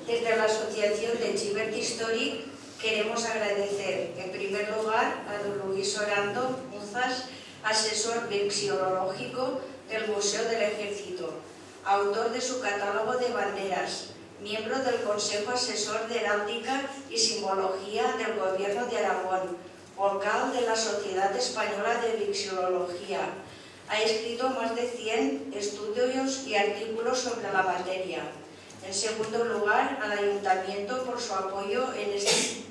Desde la Asociación de Xivert Històric queremos agradecer en primer lugar a don Luis Orando Muzas, asesor vexilológico del Museo del Ejército, autor de su catálogo de banderas, miembro del Consejo Asesor de Heráldica y Simbología del Gobierno de Aragón, vocal de la Sociedad Española de Vexilología. Ha escrito más de 100 estudios y artículos sobre la materia. En segundo lugar, al Ayuntamiento por su apoyo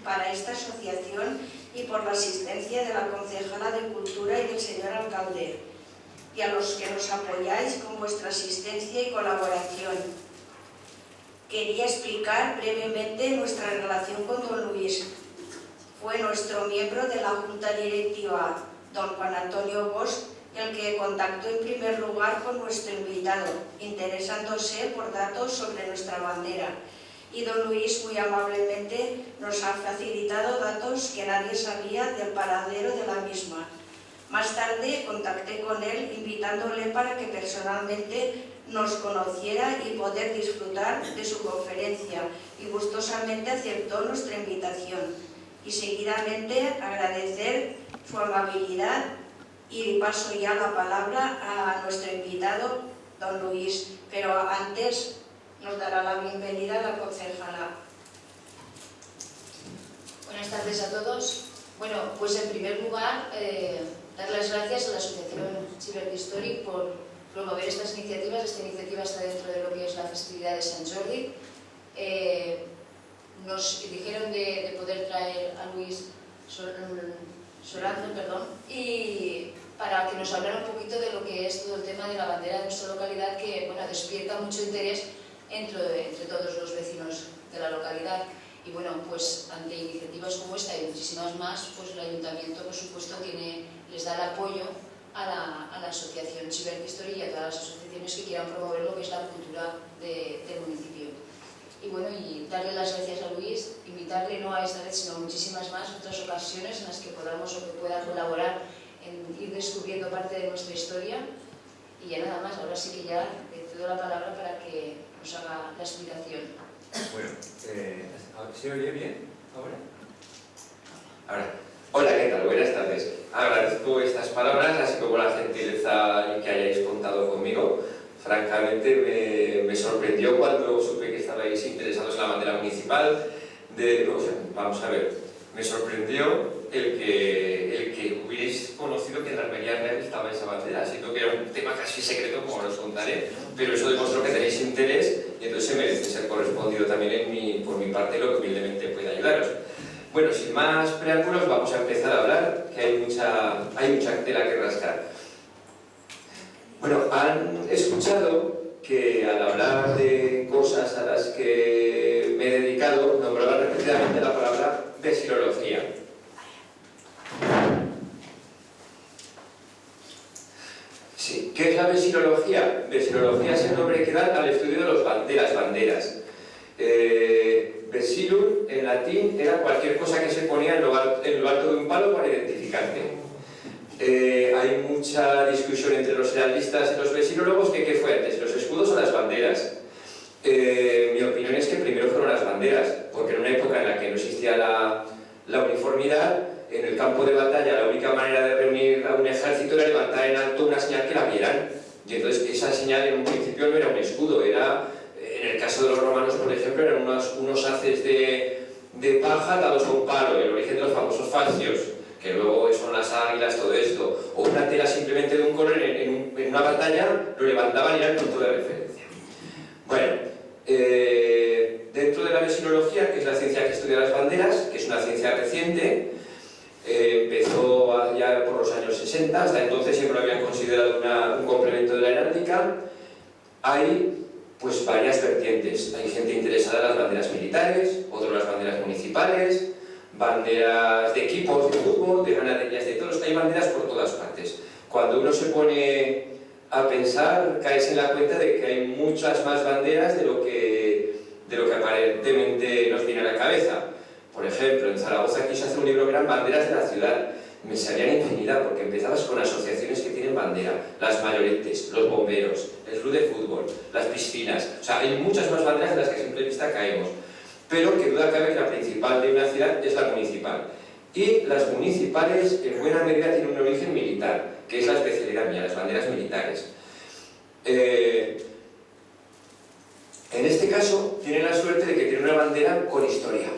para esta asociación y por la asistencia de la concejala de Cultura y del señor alcalde, y a los que nos apoyáis con vuestra asistencia y colaboración. Quería explicar brevemente nuestra relación con don Luis. Fue nuestro miembro de la Junta Directiva, don Juan Antonio Bosch, el que contactó en primer lugar con nuestro invitado, interesándose por datos sobre nuestra bandera. Y don Luis muy amablemente nos ha facilitado datos que nadie sabía del paradero de la misma. Más tarde contacté con él invitándole para que personalmente nos conociera y poder disfrutar de su conferencia, y gustosamente aceptó nuestra invitación. Y seguidamente agradecer su amabilidad y paso ya la palabra a nuestro invitado, don Luis, pero antes nos dará la bienvenida la concejala. Buenas tardes a todos. Bueno, pues en primer lugar, dar las gracias a la Asociación Xivert Històric por promover estas iniciativas. Esta iniciativa está dentro de lo que es la festividad de Sant Jordi. Nos dijeron de poder traer a Luis Orando, y para que nos hablara un poquito de lo que es todo el tema de la bandera de nuestra localidad, que bueno, despierta mucho interés entre todos los vecinos de la localidad. Y bueno, pues ante iniciativas como esta y muchísimas más, pues el Ayuntamiento, por supuesto, les da el apoyo a la Asociación Xivert Històric y a todas las asociaciones que quieran promover lo que es la cultura del municipio. Y bueno, y darle las gracias a Luis, invitarle no a esta vez, sino a muchísimas más otras ocasiones en las que podamos o que pueda colaborar en ir descubriendo parte de nuestra historia. Y ya nada más, ahora sí que ya le cedo la palabra para que nos haga la explicación. Bueno, ¿se oye bien ahora? Ahora. Hola, ¿qué tal? Buenas tardes. Agradezco estas palabras, así como la gentileza que hayáis contado conmigo. Francamente me sorprendió cuando supe que estabais interesados en la bandera municipal. Vamos a ver, me sorprendió el que hubierais conocido que en la Armería Real estaba esa bandera, siendo que era un tema casi secreto, como os contaré, pero eso demostró que tenéis interés y entonces se merece ser correspondido también por mi parte lo que humildemente pueda ayudaros. Bueno, sin más preámbulos, vamos a empezar a hablar, que hay mucha tela que rascar. Bueno, han escuchado que al hablar de cosas a las que me he dedicado, nombraba repetidamente la palabra vexilología. Sí, ¿qué es la vexilología? Vexilología es el nombre que dan al estudio de las banderas. Vexillum, en latín, era cualquier cosa que se ponía en lo alto de un palo para identificarte. Hay mucha discusión entre los heraldistas y los vexilólogos que qué fue antes, los escudos o las banderas. Mi opinión es que primero fueron las banderas, porque en una época en la que no existía la uniformidad, en el campo de batalla la única manera de reunir a un ejército era levantar en alto una señal que la vieran, y entonces esa señal en un principio no era un escudo, era, en el caso de los romanos por ejemplo, eran unos haces de paja atados a un palo, el origen de los famosos fascios, que luego son las águilas, todo esto, o una tela simplemente de un color en una batalla, lo levantaban y era el punto de referencia. Bueno, dentro de la vexilología, que es la ciencia que estudia las banderas, que es una ciencia reciente, empezó ya por los años 60, hasta entonces siempre lo habían considerado un complemento de la heráldica. Hay pues varias vertientes, hay gente interesada en las banderas militares, otros las banderas municipales, banderas de equipos de fútbol, de ganaderías, de todos, hay banderas por todas partes. Cuando uno se pone a pensar, caes en la cuenta de que hay muchas más banderas de lo que aparentemente nos viene a la cabeza. Por ejemplo, en Zaragoza quise hacer un libro que eran banderas de la ciudad. Me salían infinidad porque empezabas con asociaciones que tienen bandera, las mayoretes, los bomberos, el club de fútbol, las piscinas. O sea, hay muchas más banderas de las que a simple vista cae. caemos. Pero que duda cabe que la principal de una ciudad es la municipal. Y las municipales en buena medida tienen un origen militar, que es la especialidad mía, las banderas militares. En este caso tienen la suerte de que tienen una bandera con historia.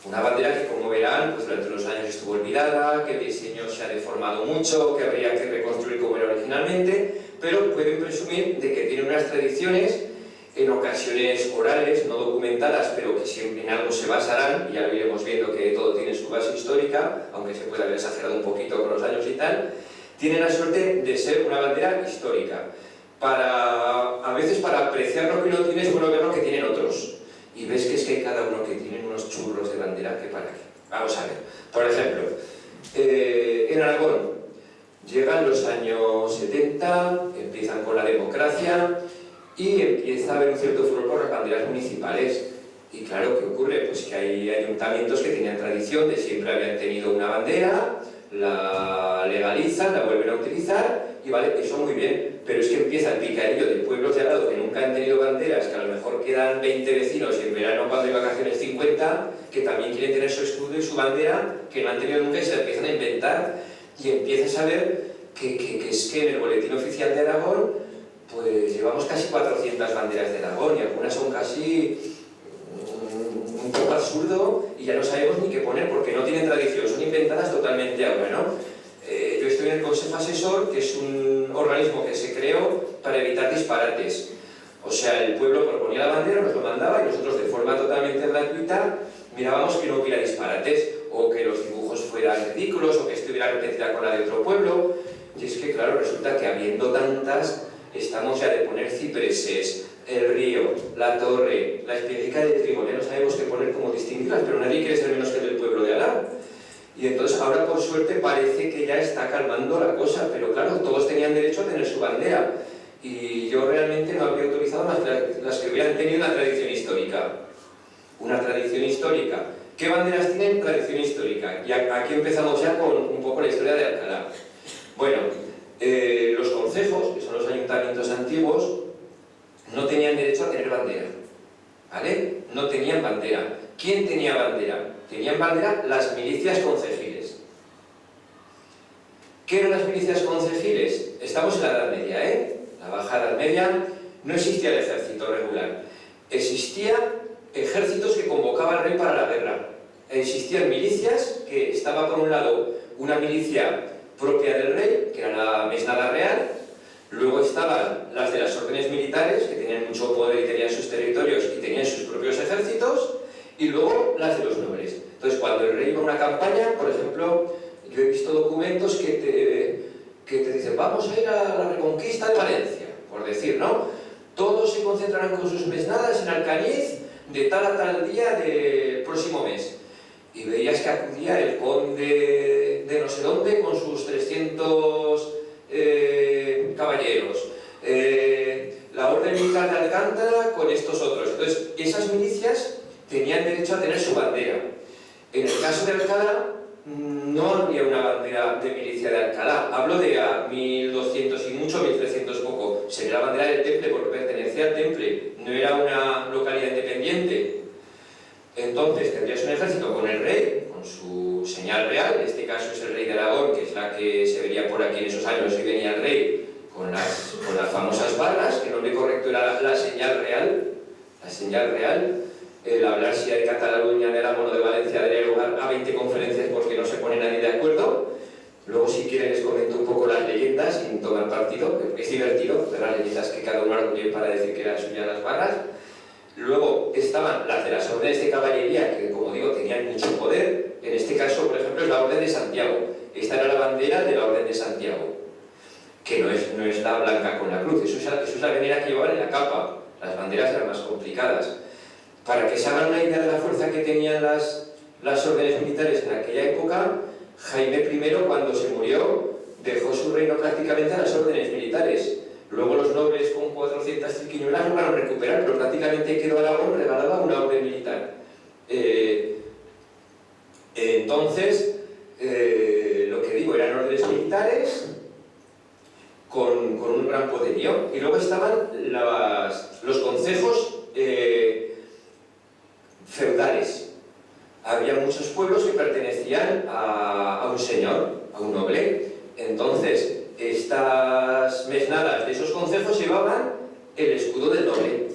Una bandera que, como verán, pues durante los años estuvo olvidada, que el diseño se ha deformado mucho, que habría que reconstruir como era originalmente, pero pueden presumir de que tiene unas tradiciones, en ocasiones orales, no documentadas, pero que siempre en algo se basarán, y ya lo iremos viendo que todo tiene su base histórica, aunque se puede haber exagerado un poquito con los años y tal. Tienen la suerte de ser una bandera histórica. A veces para apreciar lo que uno tiene es bueno ver lo que tienen otros. Y ves que es que cada uno que tienen unos churros de bandera que para qué. Vamos a ver. Por ejemplo, en Aragón llegan los años 70, empiezan con la democracia y empieza a haber un cierto furor por las banderas municipales. Y claro, ¿qué ocurre? Pues que hay ayuntamientos que tenían tradición de siempre habían tenido una bandera, la legalizan, la vuelven a utilizar y vale, eso muy bien, pero es que empieza el picadillo de pueblos de al lado que nunca han tenido banderas, que a lo mejor quedan 20 vecinos y en verano cuando hay vacaciones 50, que también quieren tener su escudo y su bandera, que no han tenido nunca y se la empiezan a inventar y empiezas a ver que es que en el boletín oficial de Aragón pues llevamos casi 400 banderas de Aragón y algunas son casi un poco absurdo y ya no sabemos ni qué poner porque no tienen tradición, son inventadas totalmente ahora, ¿no? Yo estoy en el Consejo Asesor, que es un organismo que se creó para evitar disparates. O sea, el pueblo proponía la bandera, nos lo mandaba y nosotros de forma totalmente gratuita mirábamos que no hubiera disparates o que los dibujos fueran ridículos o que estuviera repetida con la de otro pueblo. Y es que, claro, resulta que habiendo tantas, estamos ya de poner cipreses, el río, la torre, la espiejica de trigo, ya no sabemos qué poner como distinguirlas, pero nadie quiere ser menos que del pueblo de al lado. Y entonces ahora por suerte parece que ya está calmando la cosa, pero claro, todos tenían derecho a tener su bandera. Y yo realmente no habría autorizado más las que hubieran tenido una tradición histórica. Una tradición histórica. ¿Qué banderas tienen? Tradición histórica. Y aquí empezamos ya con un poco la historia de Alcalá. Bueno, los concejos, que son los ayuntamientos antiguos, no tenían derecho a tener bandera, ¿vale? No tenían bandera. ¿Quién tenía bandera? Tenían bandera las milicias concejiles. ¿Qué eran las milicias concejiles? Estamos en la Edad Media, ¿eh? La Baja Edad Media, no existía el ejército regular. Existían ejércitos que convocaba al rey para la guerra. Existían milicias, que estaba por un lado una milicia propia del rey, que era la mesnada real. Luego estaban las de las órdenes militares, que tenían mucho poder y tenían sus territorios y tenían sus propios ejércitos, y luego las de los nobles. Entonces, cuando el rey iba a una campaña, por ejemplo, yo he visto documentos que te dicen vamos a ir a la reconquista de Valencia, por decir, ¿no? Todos se concentrarán con sus mesnadas en Alcañiz de tal a tal día del próximo mes. Y veías que acudía el conde de no sé dónde con sus 300 caballeros, la orden militar de Alcántara con estos otros. Entonces, esas milicias tenían derecho a tener su bandera. En el caso de Alcalá, no había una bandera de milicia de Alcalá. Hablo de a 1200 y mucho, 1300 poco. Sería la bandera del Temple porque pertenecía al Temple, no era una localidad independiente. Entonces tendrías un ejército con el rey, con su señal real, en este caso es el rey de Aragón, que es la que se vería por aquí en esos años y venía el rey con las famosas barras, que el nombre correcto era la señal real. La señal real. El hablar si hay Cataluña, de Aragón o de Valencia daría lugar a 20 conferencias porque no se pone nadie de acuerdo. Luego, si quieren, les comento un poco las leyendas sin tomar partido. Es divertido ver las leyendas que cada uno arguye para decir que eran suyas las barras. Luego estaban las de las órdenes de caballería, que como digo tenían mucho poder. En este caso, por ejemplo, es la Orden de Santiago. Esta era la bandera de la Orden de Santiago, que no es la blanca con la cruz, eso es la bandera que llevaban en la capa. Las banderas eran más complicadas. Para que se hagan una idea de la fuerza que tenían las órdenes militares en aquella época, Jaime I, cuando se murió, dejó su reino prácticamente a las órdenes militares. Luego los nobles con 400 triquiñuelas lograron recuperar, pero prácticamente quedó Aragón regalada a una orden militar. Entonces, lo que digo, eran órdenes militares con un gran poderío. Y luego estaban los concejos muchos pueblos que pertenecían a un señor, a un noble. Entonces, estas mesnadas de esos concejos llevaban el escudo del noble.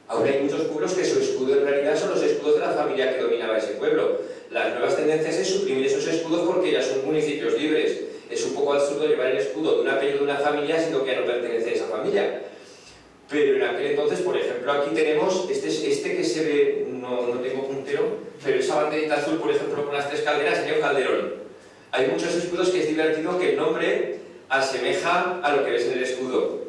Aún hay muchos pueblos que su escudo en realidad son los escudos de la familia que dominaba ese pueblo. Las nuevas tendencias es suprimir esos escudos porque ya son municipios libres. Es un poco absurdo llevar el escudo de un apellido de una familia siendo que ya no pertenece a esa familia. Pero en aquel entonces, por ejemplo, aquí tenemos este que se ve, no tengo puntero, pero esa banderita azul, por ejemplo, con las 3 calderas, sería un calderón. Hay muchos escudos que es divertido que el nombre asemeja a lo que ves en el escudo.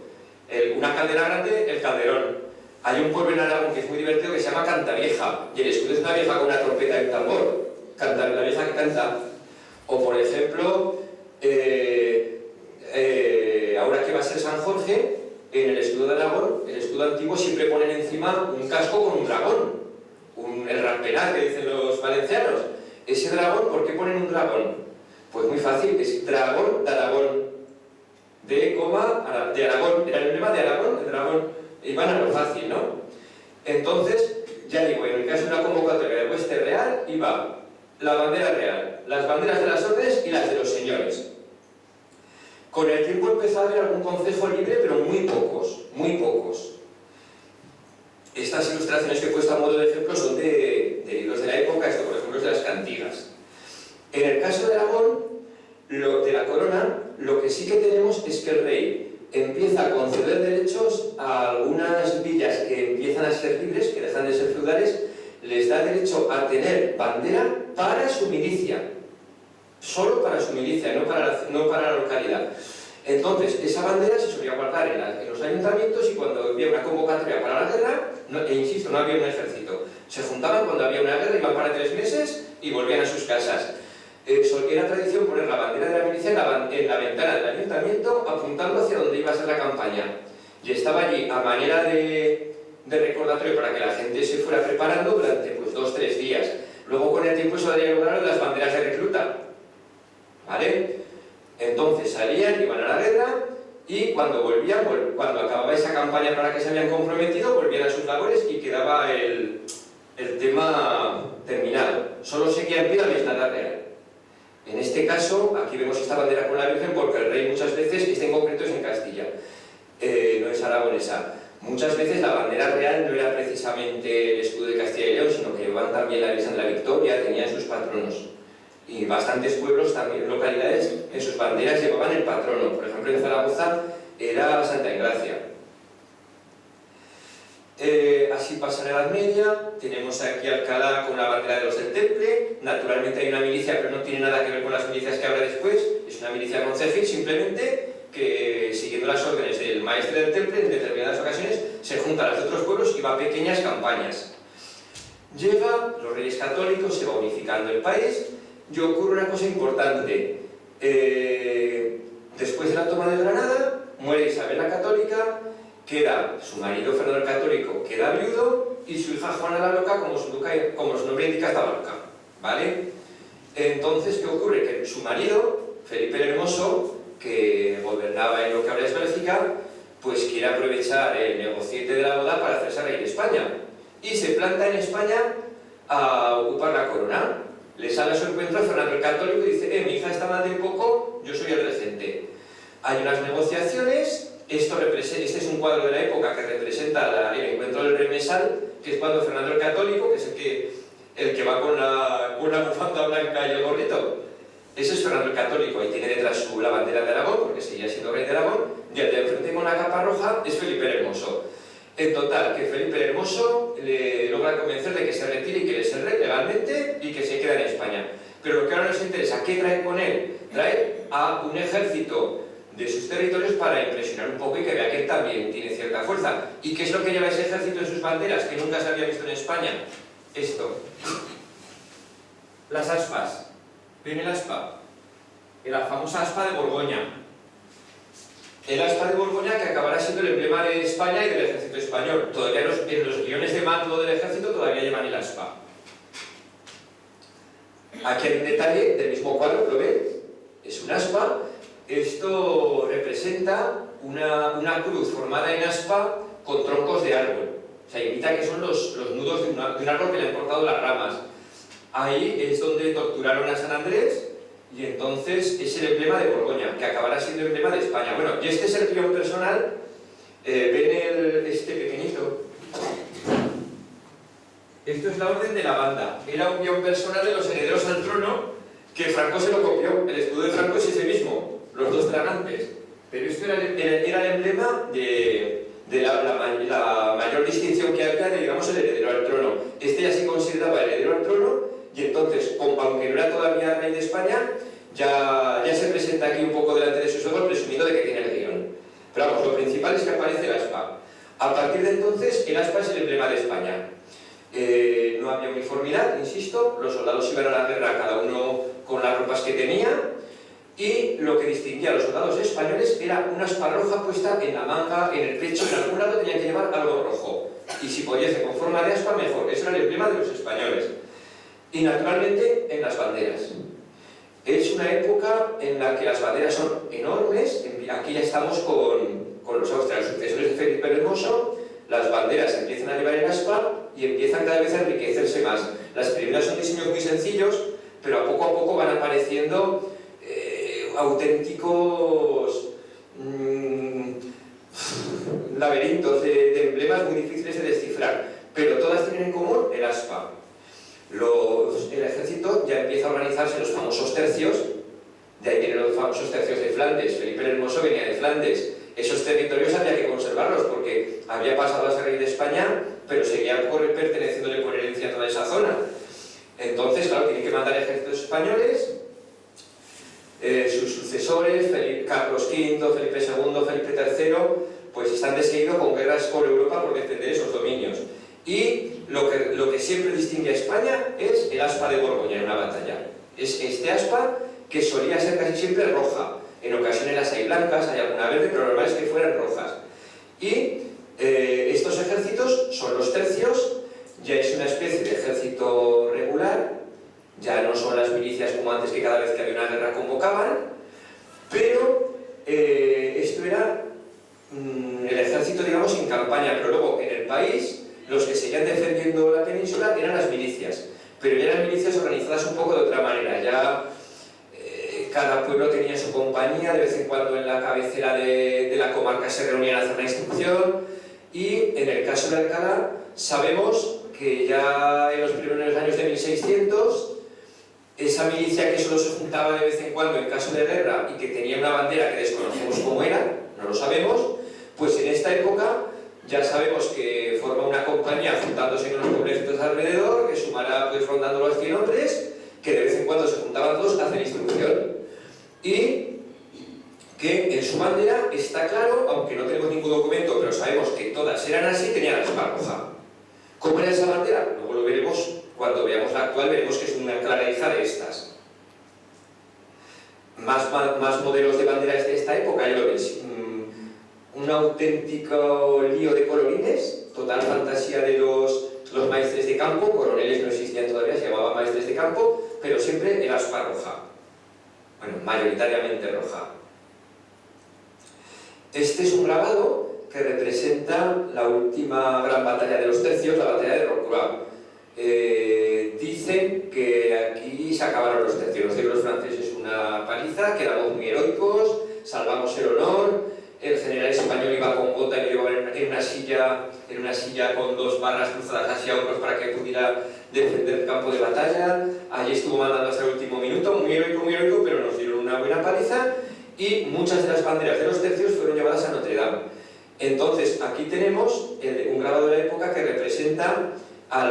Una caldera grande, el calderón. Hay un pueblo en Aragón que es muy divertido que se llama Cantavieja, y el escudo es una vieja con una trompeta y un tambor. La vieja que canta. O por ejemplo, ahora que va a ser San Jorge, en el escudo de Aragón, el escudo antiguo, siempre ponen encima un casco con un dragón. El rampenal que dicen los valencianos. Ese dragón, ¿por qué ponen un dragón? Pues muy fácil, es dragón de Aragón. De Aragón, era el emblema de Aragón, el dragón. Iban a lo fácil, ¿no? Entonces, ya digo, en el caso de una convocatoria de hueste real, iba la bandera real, las banderas de las órdenes y las de los señores. Con el tiempo empezó a haber algún concejo libre, pero muy pocos, muy pocos. Estas ilustraciones que he puesto a modo de ejemplo son de libros de la época, esto por ejemplo es de las cantigas. En el caso de Aragón, de la corona, lo que sí que tenemos es que el rey empieza a conceder derechos a algunas villas que empiezan a ser libres, que dejan de ser feudales, les da derecho a tener bandera para su milicia, solo para su milicia, no para la localidad. Entonces, esa bandera se solía guardar en los ayuntamientos y cuando había una convocatoria para la guerra, insisto, no había un ejército, se juntaban cuando había una guerra, iban para 3 meses y volvían a sus casas. Era tradición poner la bandera de la milicia en la ventana del ayuntamiento apuntando hacia donde iba a ser la campaña. Y estaba allí a manera de recordatorio para que la gente se fuera preparando durante 2 o 3 días. Luego con el tiempo eso daría lugar a las banderas de recluta. ¿Vale? Entonces salían, iban a la guerra y cuando volvían, cuando acababa esa campaña para la que se habían comprometido, volvían a sus labores y quedaba el tema terminado. Solo seguía en pie la mesnada real. En este caso, aquí vemos esta bandera con la Virgen porque el rey muchas veces, este en concreto es en Castilla, no es aragonesa. Muchas veces la bandera real no era precisamente el escudo de Castilla y León, sino que llevaban también la Virgen de la Victoria, tenían sus patronos. Y bastantes pueblos, también localidades, en sus banderas llevaban el patrono. Por ejemplo, en Zaragoza era Santa Engracia. Así pasa en la Edad Media, tenemos aquí Alcalá con la bandera de los del Temple, naturalmente hay una milicia, pero no tiene nada que ver con las milicias que habrá después, es una milicia concejil, simplemente que siguiendo las órdenes del maestre del Temple, en determinadas ocasiones se juntan las de otros pueblos y va a pequeñas campañas. Llega, los reyes católicos, se va unificando el país y ocurre una cosa importante. Después de la toma de Granada, muere Isabel la Católica, queda su marido Fernando el Católico, queda viudo, y su hija Juana la Loca, como su nombre indica, estaba loca, ¿vale? Entonces, ¿qué ocurre? Que su marido, Felipe el Hermoso, que gobernaba en lo que ahora es Bélgica, pues quiere aprovechar el negociete de la boda para hacerse rey de España, y se planta en España a ocupar la corona. Le sale a su encuentro a Fernando el Católico y dice, mi hija está mal de poco, yo soy el regente. Hay unas negociaciones. Este es un cuadro de la época que representa el encuentro del rey Mesal, que es cuando Fernando el Católico, que es el que va con la bufanda blanca y el gorrito, ese es Fernando el Católico, ahí tiene detrás la bandera de Aragón, porque seguía siendo rey de Aragón, y el de enfrente con la capa roja es Felipe el Hermoso. En total, que Felipe el Hermoso le logra convencer de que se retire y que es el rey legalmente y que se queda en España. Pero lo que ahora nos interesa, ¿qué trae con él? Trae a un ejército de sus territorios para impresionar un poco y que vea que él también tiene cierta fuerza. ¿Y qué es lo que lleva ese ejército en sus banderas, que nunca se había visto en España? Esto. Las aspas. ¿Ven el aspa? La famosa aspa de Borgoña. El aspa de Borgoña que acabará siendo el emblema de España y del ejército español. Todavía en los guiones de mando del ejército todavía llevan el aspa. Aquí hay un detalle del mismo cuadro, ¿lo ven? Es un aspa. Esto representa una cruz formada en aspa con troncos de árbol. O sea, imita que son los nudos de un árbol que le han cortado las ramas. ahí es donde torturaron a San Andrés y entonces es el emblema de Borgoña, que acabará siendo el emblema de España. Bueno, y este es el guión personal, ven este pequeñito. Esto es la orden de la banda. Era un guión personal de los herederos al trono que Franco se lo copió. El escudo de Franco es ese mismo, los dos dragantes. Pero esto era el emblema de la mayor distinción que había de, digamos, el heredero al trono. Este ya se consideraba heredero al trono y entonces, aunque no era todavía rey de España, ya se presenta aquí un poco delante de sus ojos presumiendo de que tiene el guión. Pero vamos, lo principal es que aparece el aspa. A partir de entonces, el aspa es el emblema de España. No había uniformidad, insisto, los soldados iban a la guerra cada uno con las ropas que tenía y lo que distinguía a los soldados españoles era una aspa roja puesta en la manga, en el pecho, en algún lado tenían que llevar algo rojo y si podía ser con forma de aspa mejor, eso era el emblema de los españoles. Y naturalmente en las banderas. Es una época en la que las banderas son enormes, aquí ya estamos con los austrias, sucesores de Felipe el Hermoso, las banderas empiezan a llevar el aspa y empiezan cada vez a enriquecerse más. Las primeras son diseños muy sencillos, pero a poco van apareciendo auténticos laberintos de emblemas muy difíciles de descifrar, pero todas tienen en común el aspa. El ejército ya empieza a organizarse en los famosos tercios, de ahí vienen los famosos tercios de Flandes. Felipe el Hermoso venía de Flandes. Esos territorios había que conservarlos porque había pasado a ser rey de España, pero seguía perteneciéndole por herencia a toda esa zona. Entonces, claro, tienen que mandar ejércitos españoles, sus sucesores, Carlos V, Felipe II, Felipe III, pues están de seguido con guerras por Europa por defender esos dominios. Y lo que siempre distingue a España es el aspa de Borgoña en una batalla. Es este aspa que solía ser casi siempre roja. En ocasiones las hay blancas, hay alguna verde, pero lo normal es que fueran rojas. Y estos ejércitos son los tercios, ya es una especie de ejército regular, ya no son las milicias como antes que cada vez que había una guerra convocaban, pero esto era el ejército, digamos, en campaña, pero luego en el país los que seguían defendiendo la península eran las milicias, pero ya eran milicias organizadas un poco de otra manera, ya cada pueblo tenía su compañía, de vez en cuando en la cabecera de la comarca se reunían a hacer una instrucción y en el caso de Alcalá sabemos que ya en los primeros años de 1600 esa milicia que solo se juntaba de vez en cuando en caso de guerra y que tenía una bandera que desconocemos cómo era, no lo sabemos, pues en esta época ya sabemos que forma una compañía juntándose con los pueblecitos alrededor, que sumará pues rondando los 100 hombres, que de vez en cuando se juntaban todos a hacer instrucción. Y que en su bandera está claro, aunque no tenemos ningún documento, pero sabemos que todas eran así, tenían la aspa roja. ¿Cómo era esa bandera? Luego lo veremos, cuando veamos la actual, veremos que es una clara hija de estas. Más modelos de banderas de esta época, ya lo veis. Un auténtico lío de colorines, total fantasía de los maestres de campo, coroneles no existían todavía, se llamaban maestres de campo, pero siempre el aspa roja. Bueno, mayoritariamente roja. Este es un grabado que representa la última gran batalla de los tercios, la batalla de Rocroi. Dicen que aquí se acabaron los tercios, nos dieron los franceses una paliza, quedamos muy heroicos, salvamos el honor. El general español iba con bota y lo llevaba en una silla con dos barras cruzadas hacia hombros para que pudiera defender el campo de batalla. Allí estuvo mandando hasta el último minuto, muy heroico, pero nos dieron una buena paliza y muchas de las banderas de los tercios fueron llevadas a Notre Dame. Entonces, aquí tenemos un grabado de la época que representa a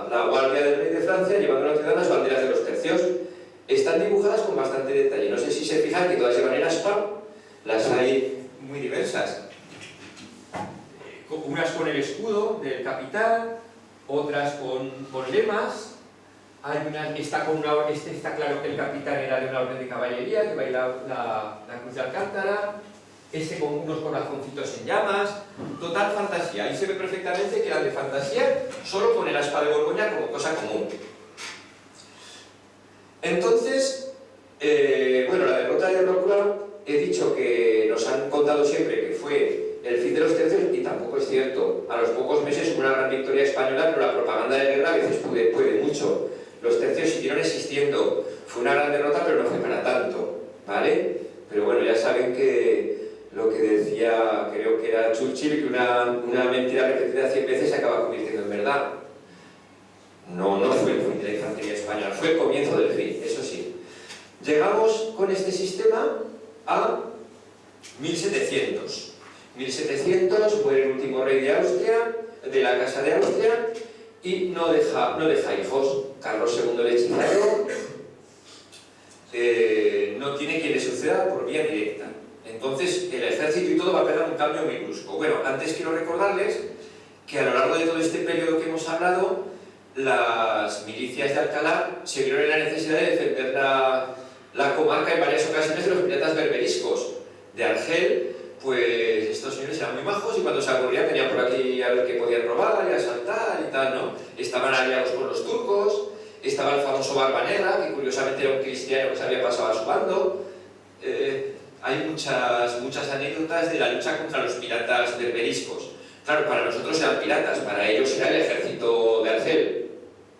la guardia del rey de Francia llevando a Notre Dame las banderas de los tercios. Están dibujadas con bastante detalle, no sé si se fijan que todas llevan el aspa, las hay muy diversas, unas con el escudo del capitán, otras con lemas, hay una, está claro que el capitán era de una orden de caballería, que baila la cruz de Alcántara, con unos corazoncitos en llamas, total fantasía, ahí se ve perfectamente que eran de fantasía, solo con el aspa de Borgoña como cosa común. Entonces, bueno, la derrota de Rocroi, he dicho que nos han contado siempre que fue el fin de los tercios y tampoco es cierto. A los pocos meses hubo una gran victoria española, pero la propaganda de guerra a veces puede mucho. los tercios siguieron existiendo. Fue una gran derrota, pero no fue para tanto, ¿vale? Pero bueno, ya saben que lo que decía, creo que era Churchill, que una mentira repetida 100 veces se acaba convirtiendo en verdad. No fue el fin de la infantería española, fue el comienzo del fin, eso sí. Llegamos con este sistema a 1700. 1700 muere el último rey de Austria, de la Casa de Austria, y no deja hijos. Carlos II el hechicero no tiene quien le suceda por vía directa. Entonces el ejército y todo va a pegar un cambio muy brusco. Bueno, antes quiero recordarles que a lo largo de todo este periodo que hemos hablado, las milicias de Alcalá se vieron en la necesidad de defender la comarca en varias ocasiones de los piratas berberiscos. De Argel, pues estos señores eran muy majos y cuando se aburrían venían por aquí a ver qué podían robar y asaltar y tal, ¿no? Estaban aliados con los turcos, estaba el famoso Barba Negra, que curiosamente era un cristiano que se había pasado a su bando. Hay muchas anécdotas de la lucha contra los piratas berberiscos. Claro, para nosotros eran piratas, para ellos era el ejército de Argel.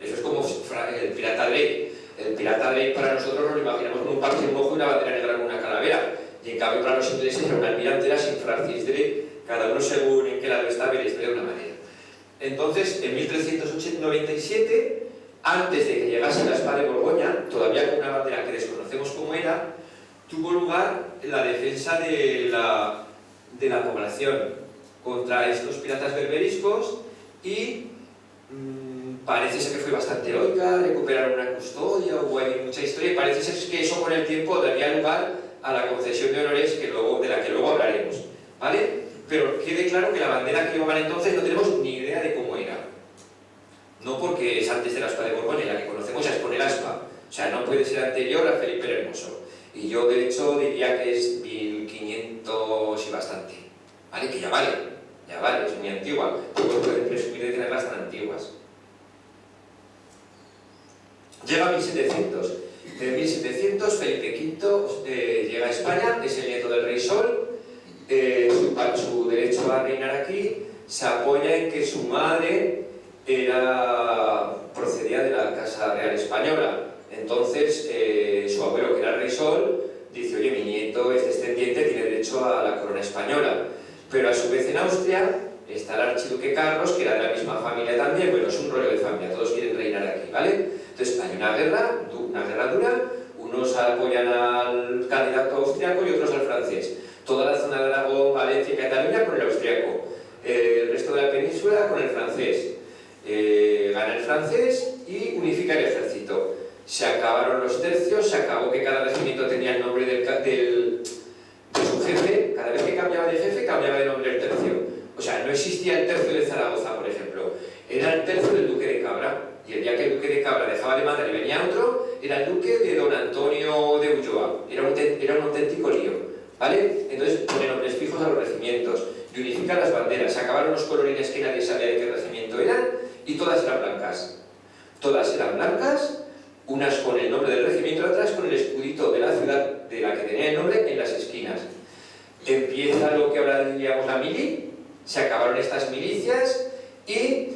Eso es como el pirata Drake. El pirata Drake para nosotros nos lo imaginamos con un parche en mojo y una bandera negra con una calavera. Y en cambio para los ingleses era una almirante, era Sir Francis Drake, cada uno según en qué lado estaba y la historia de una manera. Entonces, en 1397, antes de que llegase la espada de Borgoña, todavía con una bandera que desconocemos cómo era, tuvo lugar la defensa de la población contra estos piratas berberiscos y parece ser que fue bastante heroica, recuperaron una custodia, hubo ahí mucha historia y parece ser que eso con el tiempo daría lugar a la concesión de honores de la que luego hablaremos, ¿vale? Pero quede claro que la bandera que llevaban entonces no tenemos ni idea de cómo era. No porque es antes de la espada de Borgoña, la que conocemos ya es con el aspa, o sea, no puede ser anterior a Felipe el Hermoso. Y yo de hecho diría que es 1500 y bastante, ¿vale? Que ya vale, es muy antigua, pocos pueden presumir de tenerlas tan antiguas. Llega a 1700. En 1700 Felipe V llega a España, es el nieto del rey Sol, su derecho a reinar aquí se apoya en que su madre procedía de la Casa Real Española. Entonces su abuelo, que era el rey Sol, dice: oye, mi nieto es descendiente, tiene derecho a la corona española. Pero a su vez en Austria está el archiduque Carlos, que era de la misma familia también. Bueno, es un rollo de familia, todos quieren reinar aquí, ¿vale? Entonces hay una guerra dura, unos apoyan al candidato austriaco y otros al francés. Toda la zona de Aragón, Valencia y Cataluña con el austriaco, el resto de la península con el francés. Gana el francés y unifica el ejército. Se acabaron los tercios, se acabó que cada regimiento tenía el nombre de su jefe. Cada vez que cambiaba de jefe, cambiaba de nombre el tercio. O sea, no existía el tercio de Zaragoza, por ejemplo. Era el tercio del duque de Cabra. Y el día que el duque de Cabra dejaba de mandar y venía otro, era el duque de don Antonio de Ulloa. Era un auténtico lío, ¿vale? Entonces pone nombres fijos a los regimientos y unifica las banderas. Se acabaron los colorines que nadie sabía de qué regimiento eran y todas eran blancas. Todas eran blancas, unas con el nombre del regimiento y otras con el escudito de la ciudad de la que tenía el nombre en las esquinas. Empieza lo que ahora diríamos la mili, se acabaron estas milicias y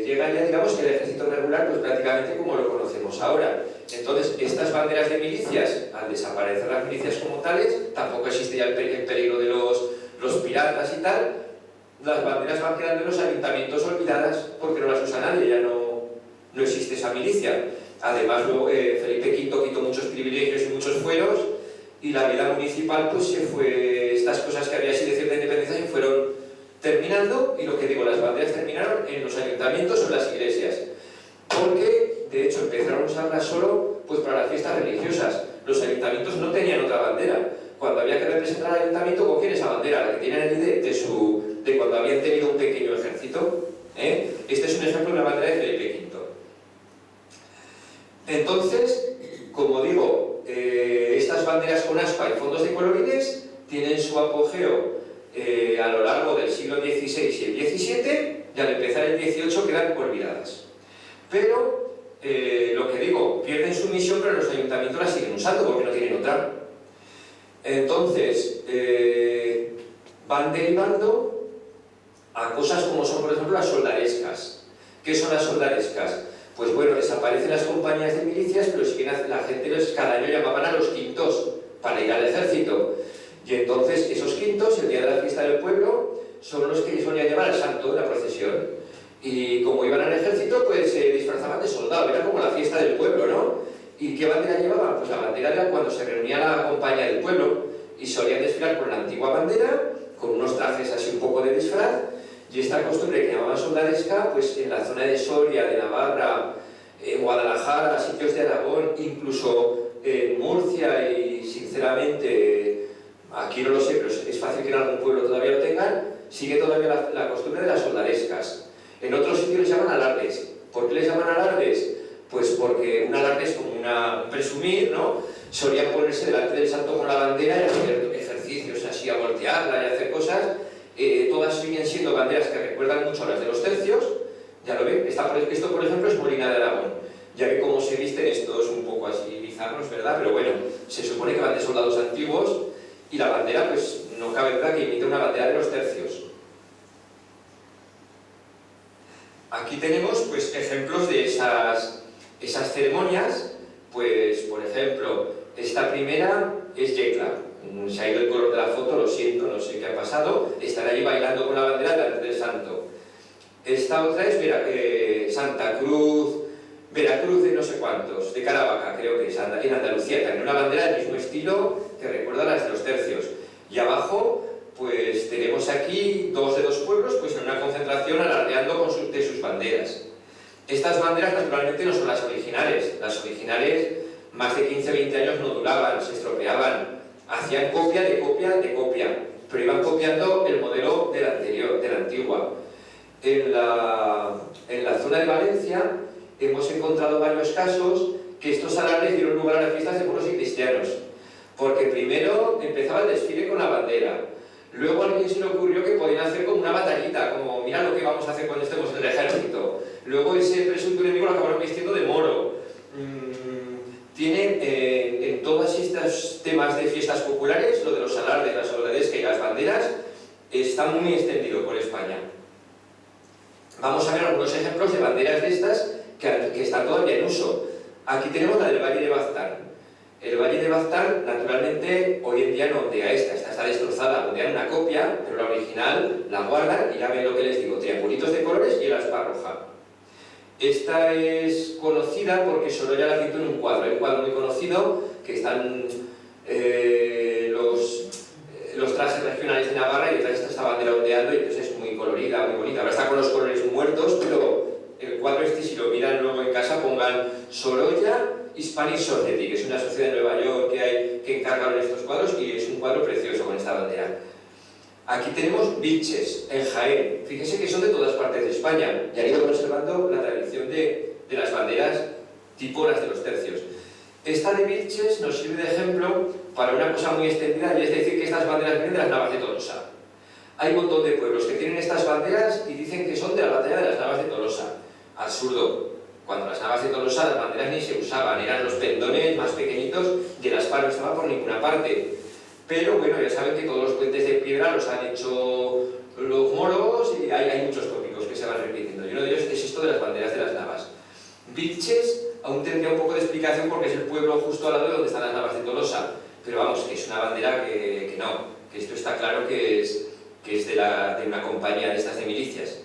llega ya, digamos, el ejército regular, pues prácticamente como lo conocemos ahora. Entonces, estas banderas de milicias, al desaparecer las milicias como tales, tampoco existe ya el peligro de los piratas y tal, las banderas van quedando en los ayuntamientos olvidadas porque no las usa nadie, ya no existe esa milicia. Además, luego, Felipe V quitó muchos privilegios y muchos fueros y la vida municipal, pues se fue, estas cosas que había así de cierta independencia se fueron terminando, y lo que digo, las banderas terminaron en los ayuntamientos o en las iglesias, porque de hecho empezaron a usarlas solo pues para las fiestas religiosas. Los ayuntamientos no tenían otra bandera. Cuando había que representar al ayuntamiento, cogían esa bandera, la que tienen allí de cuando habían tenido un pequeño ejército. Este es un ejemplo de la bandera de Felipe V. Entonces, como digo, estas banderas con aspa y fondos de colorines tienen su apogeo a lo largo del siglo XVI y el XVII, y al empezar el XVIII quedan olvidadas. Pero, lo que digo, pierden su misión, pero los ayuntamientos la siguen usando porque no tienen otra. Entonces, van derivando a cosas como son, por ejemplo, las soldarescas. ¿Qué son las soldarescas? Pues bueno, desaparecen las compañías de milicias, pero siguen, la gente cada año llamaban a los quintos para ir al ejército. Y entonces esos quintos, el día de la fiesta del pueblo, son los que solían llevar al santo en la procesión. Y como iban al ejército, pues se disfrazaban de soldado, era como la fiesta del pueblo, ¿no? ¿Y qué bandera llevaban? Pues la bandera era cuando se reunía la compañía del pueblo y solían desfilar con la antigua bandera, con unos trajes así un poco de disfraz, y esta costumbre que llamaban soldadesca, pues en la zona de Soria, de Navarra, Guadalajara, sitios de Aragón, incluso en Murcia y sinceramente, aquí no lo sé, pero es fácil que en algún pueblo todavía lo tengan, sigue todavía la costumbre de las soldadescas. En otros sitios les llaman alardes. ¿Por qué les llaman alardes? Pues porque un alarde es como un presumir, ¿no? Solían ponerse delante del santo con la bandera y hacer ejercicios así, a voltearla y hacer cosas. Todas siguen siendo banderas que recuerdan mucho a las de los tercios. Ya lo ven, esto por ejemplo es Molina de Aragón. Ya ve cómo se visten estos un poco así bizarros, ¿verdad? Pero bueno, se supone que van de soldados antiguos y la bandera, pues no cabe duda que imita una bandera de los tercios. Aquí tenemos pues ejemplos de esas ceremonias. Pues por ejemplo, esta primera es Yecla. Se ha ido el color de la foto, lo siento, no sé qué ha pasado. Están allí bailando con la bandera delante del santo. Esta otra es Santa Cruz, Veracruz de no sé cuántos, de Caravaca, creo que es, en Andalucía, también una bandera del mismo estilo que recuerda a las de los tercios. Y abajo, pues tenemos aquí dos de dos pueblos, pues en una concentración alardeando de sus banderas. Estas banderas naturalmente no son las originales. Las originales, más de 15-20 años no duraban, se estropeaban. Hacían copia de copia de copia, pero iban copiando el modelo de la anterior, de la antigua. En la zona de Valencia hemos encontrado varios casos que estos alardes dieron lugar a las fiestas de pueblos y cristianos. Porque primero empezaba el desfile con la bandera. Luego a alguien se le ocurrió que podían hacer como una batallita, como mira lo que vamos a hacer cuando estemos en el ejército. Luego ese presunto enemigo lo acabaron vistiendo de moro. Tiene en todos estos temas de fiestas populares, lo de los alardes, la soldadesca y las banderas, está muy extendido por España. Vamos a ver algunos ejemplos de banderas de estas que están todavía en uso. Aquí tenemos la del Valle de Baztán. El Valle de Baztán, naturalmente, hoy en día no ondea esta está destrozada, ondean una copia, pero la original la guardan y ya ven lo que les digo, triangulitos de colores y el aspa roja. Esta es conocida porque Sorolla la pintó en un cuadro. Hay un cuadro muy conocido que están los trajes regionales de Navarra y detrás está esta bandera ondeando y entonces es muy colorida, muy bonita. Ahora está con los colores muertos, pero el cuadro este, si lo miran luego en casa, pongan Sorolla Hispanic Society, que es una sociedad de Nueva York que encargaron estos cuadros y es un cuadro precioso con esta bandera. Aquí tenemos Vilches, en Jaén. Fíjense que son de todas partes de España y han ido conservando la tradición de las banderas tipo las de los tercios. Esta de Vilches nos sirve de ejemplo para una cosa muy extendida y es decir que estas banderas vienen de las Navas de Tolosa. Hay un montón de pueblos que tienen estas banderas y dicen que son de la batalla de las Navas de Tolosa. Absurdo. Cuando las Navas de Tolosa las banderas ni se usaban, eran los pendones más pequeñitos y el aspa no estaba por ninguna parte. Pero bueno, ya saben que todos los puentes de piedra los han hecho los moros y hay muchos tópicos que se van repitiendo. Y uno de ellos es esto de las banderas de las Navas. Vilches aún tendría un poco de explicación porque es el pueblo justo al lado de donde están las Navas de Tolosa. Pero vamos, que es una bandera que no, que esto está claro que es de una compañía de estas de milicias.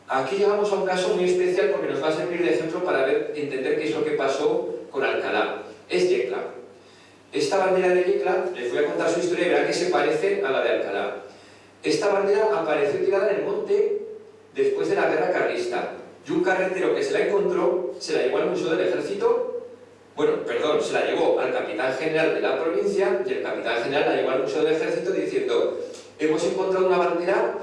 Aquí llegamos a un caso muy especial porque nos va a servir de ejemplo para entender qué es lo que pasó con Alcalá. Es Yecla. Esta bandera de Yecla, les voy a contar su historia y verán que se parece a la de Alcalá. Esta bandera apareció tirada en el monte después de la guerra carlista y un carretero que se la encontró se la llevó al Museo del Ejército, se la llevó al capitán general de la provincia y el capitán general la llevó al Museo del Ejército diciendo: hemos encontrado una bandera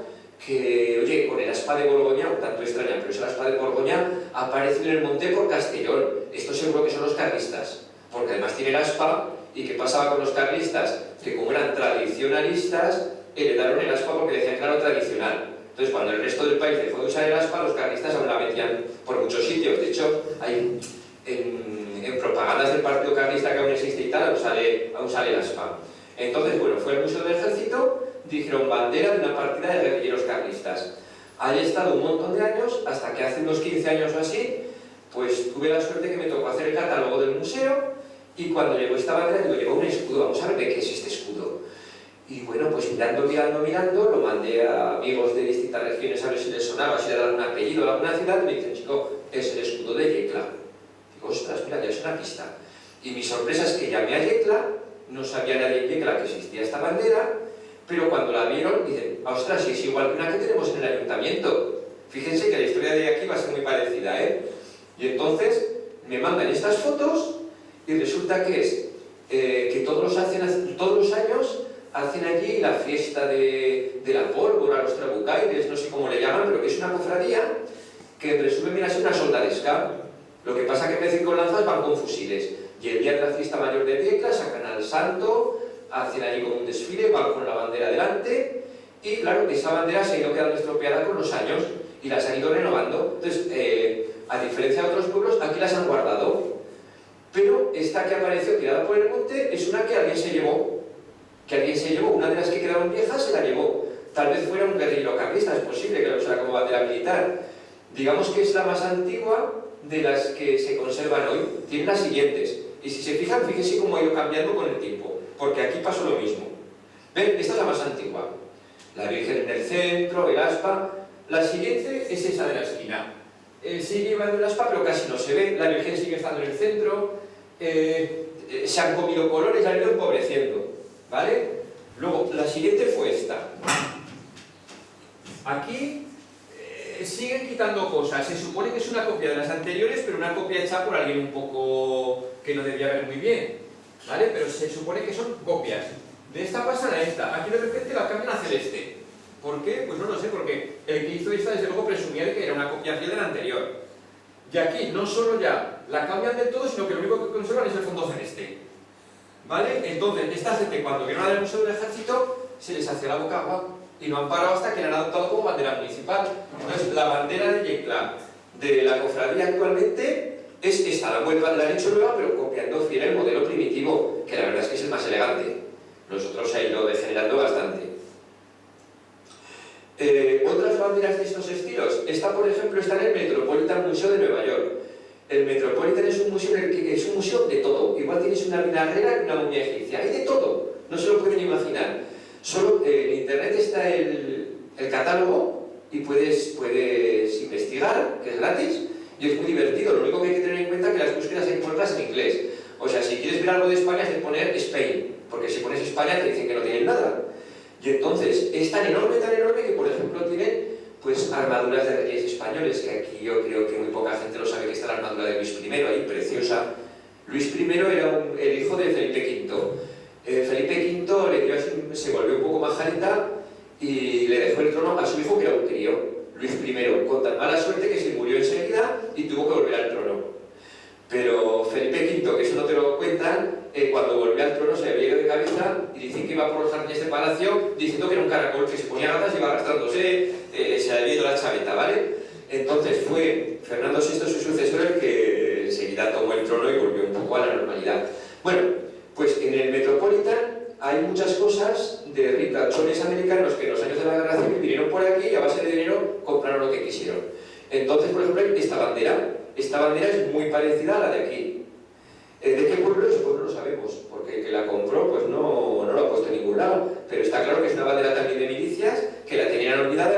que, oye, con el aspa de Borgoña, un tanto extraña, pero esa aspa de Borgoña ha aparecido en el monte por Castellón. Esto seguro que son los carlistas, porque además tiene el aspa. ¿Y qué pasaba con los carlistas? Que como eran tradicionalistas, heredaron el aspa porque decían que era lo tradicional. Entonces, cuando el resto del país dejó de usar el aspa, los carlistas aún la metían por muchos sitios. De hecho, hay en propagandas del partido carlista que aún existe y tal, aún sale el aspa. Entonces, bueno, fue al Museo del Ejército, dijeron bandera de una partida de guerrilleros carlistas. Ahí ha estado un montón de años hasta que hace unos 15 años o así, pues tuve la suerte que me tocó hacer el catálogo del museo, y cuando llegó esta bandera, digo, lleva un escudo, vamos a ver de qué es este escudo. Y bueno, pues mirando, lo mandé a amigos de distintas regiones a ver si les sonaba, si le daban un apellido a alguna ciudad, y me dicen, chico, es el escudo de Yecla. Digo, ostras, mira, ya es una pista. Y mi sorpresa es que llamé a Yecla, no sabía nadie en Yecla que existía esta bandera, pero cuando la vieron, dicen, ostras, si es igual que una que tenemos en el ayuntamiento. Fíjense que la historia de aquí va a ser muy parecida, ¿eh? Y entonces me mandan estas fotos y resulta que es que todos los años hacen allí la fiesta de la pólvora, los trabucaires, no sé cómo le llaman, pero que es una cofradía que en resumen viene a ser una soldadesca. Lo que pasa que en vez de ir con lanzas van con fusiles. Y el día de la fiesta mayor de Yecla sacan al santo, hacen allí como un desfile, van con la bandera delante, y claro, esa bandera se ha ido quedando estropeada con los años y las han ido renovando. Entonces, a diferencia de otros pueblos, aquí las han guardado. Pero esta que apareció tirada por el monte es una que alguien se llevó. Una de las que quedaron viejas se la llevó. Tal vez fuera un guerrillero carlista, es posible que lo usara como bandera militar. Digamos que es la más antigua de las que se conservan hoy. Tiene las siguientes. Y si se fijan, fíjense cómo ha ido cambiando con el tiempo, porque aquí pasó lo mismo. ¿Ven? Esta es la más antigua. La Virgen en el centro, el aspa. La siguiente es esa de la esquina. Sigue llevando el aspa, pero casi no se ve. La Virgen sigue estando en el centro. Se han comido colores, han ido empobreciendo. ¿Vale? Luego, la siguiente fue esta. Aquí siguen quitando cosas. Se supone que es una copia de las anteriores, pero una copia hecha por alguien un poco que no debía ver muy bien. ¿Vale? Pero se supone que son copias. De esta pasan a esta. Aquí de repente la cambian a celeste. ¿Por qué? Pues no lo sé, porque el que hizo esta desde luego presumía de que era una copia fiel de la anterior. Y aquí no solo ya la cambian del todo, sino que lo único que conservan es el fondo celeste. ¿Vale? Entonces, esta gente cuando vieron al Museo del Ejército se les hacía la boca agua y no han parado hasta que la han adoptado como bandera municipal. Entonces, la bandera de Yecla de la cofradía actualmente es esta, la han hecho nueva pero copiando fiel el modelo primitivo, que la verdad es que es el más elegante. Los otros se han ido degenerando bastante. Otras banderas de estos estilos, esta por ejemplo está en el Metropolitan Museum de Nueva York. El Metropolitan es un museo de todo. Igual tienes una vinagrera y una momia egipcia. Hay de todo. No se lo pueden imaginar. Solo en internet está el catálogo y puedes investigar, que es gratis, y es muy divertido. Lo único que hay que tener en cuenta es que las búsquedas hay que ponerlas en inglés. O sea, si quieres ver algo de España, es de poner Spain, porque si pones España te dicen que no tienen nada. Y entonces es tan enorme que, por ejemplo, tienen pues armaduras de reyes españoles, que aquí yo creo que muy poca gente lo sabe, que está la armadura de Luis I, ahí preciosa. Luis I era el hijo de Felipe V. Felipe V se volvió un poco majareta y le dejó el trono a su hijo, que era un crío, Luis I, con tan mala suerte que se murió enseguida y tuvo que volver al trono. Pero Felipe V, que eso no te lo cuentan, cuando volvió al trono se le había ido de cabeza y dicen que iba por los jardines del palacio diciendo que era un caracol que se ponía gatas y iba arrastrándose, se le había ido la chaveta, ¿vale? Entonces fue Fernando VI, su sucesor, el que enseguida tomó el trono y volvió un poco a la normalidad. Bueno, pues en el Metropolitan hay muchas cosas de ricachones americanos que en los años de la Guerra Civil vinieron por aquí y a base de dinero compraron lo que quisieron. Entonces, por ejemplo, esta bandera es muy parecida a la de aquí. ¿De qué pueblo es? Pues no lo sabemos, porque el que la compró pues no lo ha puesto en ningún lado, pero está claro que es una bandera también de milicias, que la tenían olvidada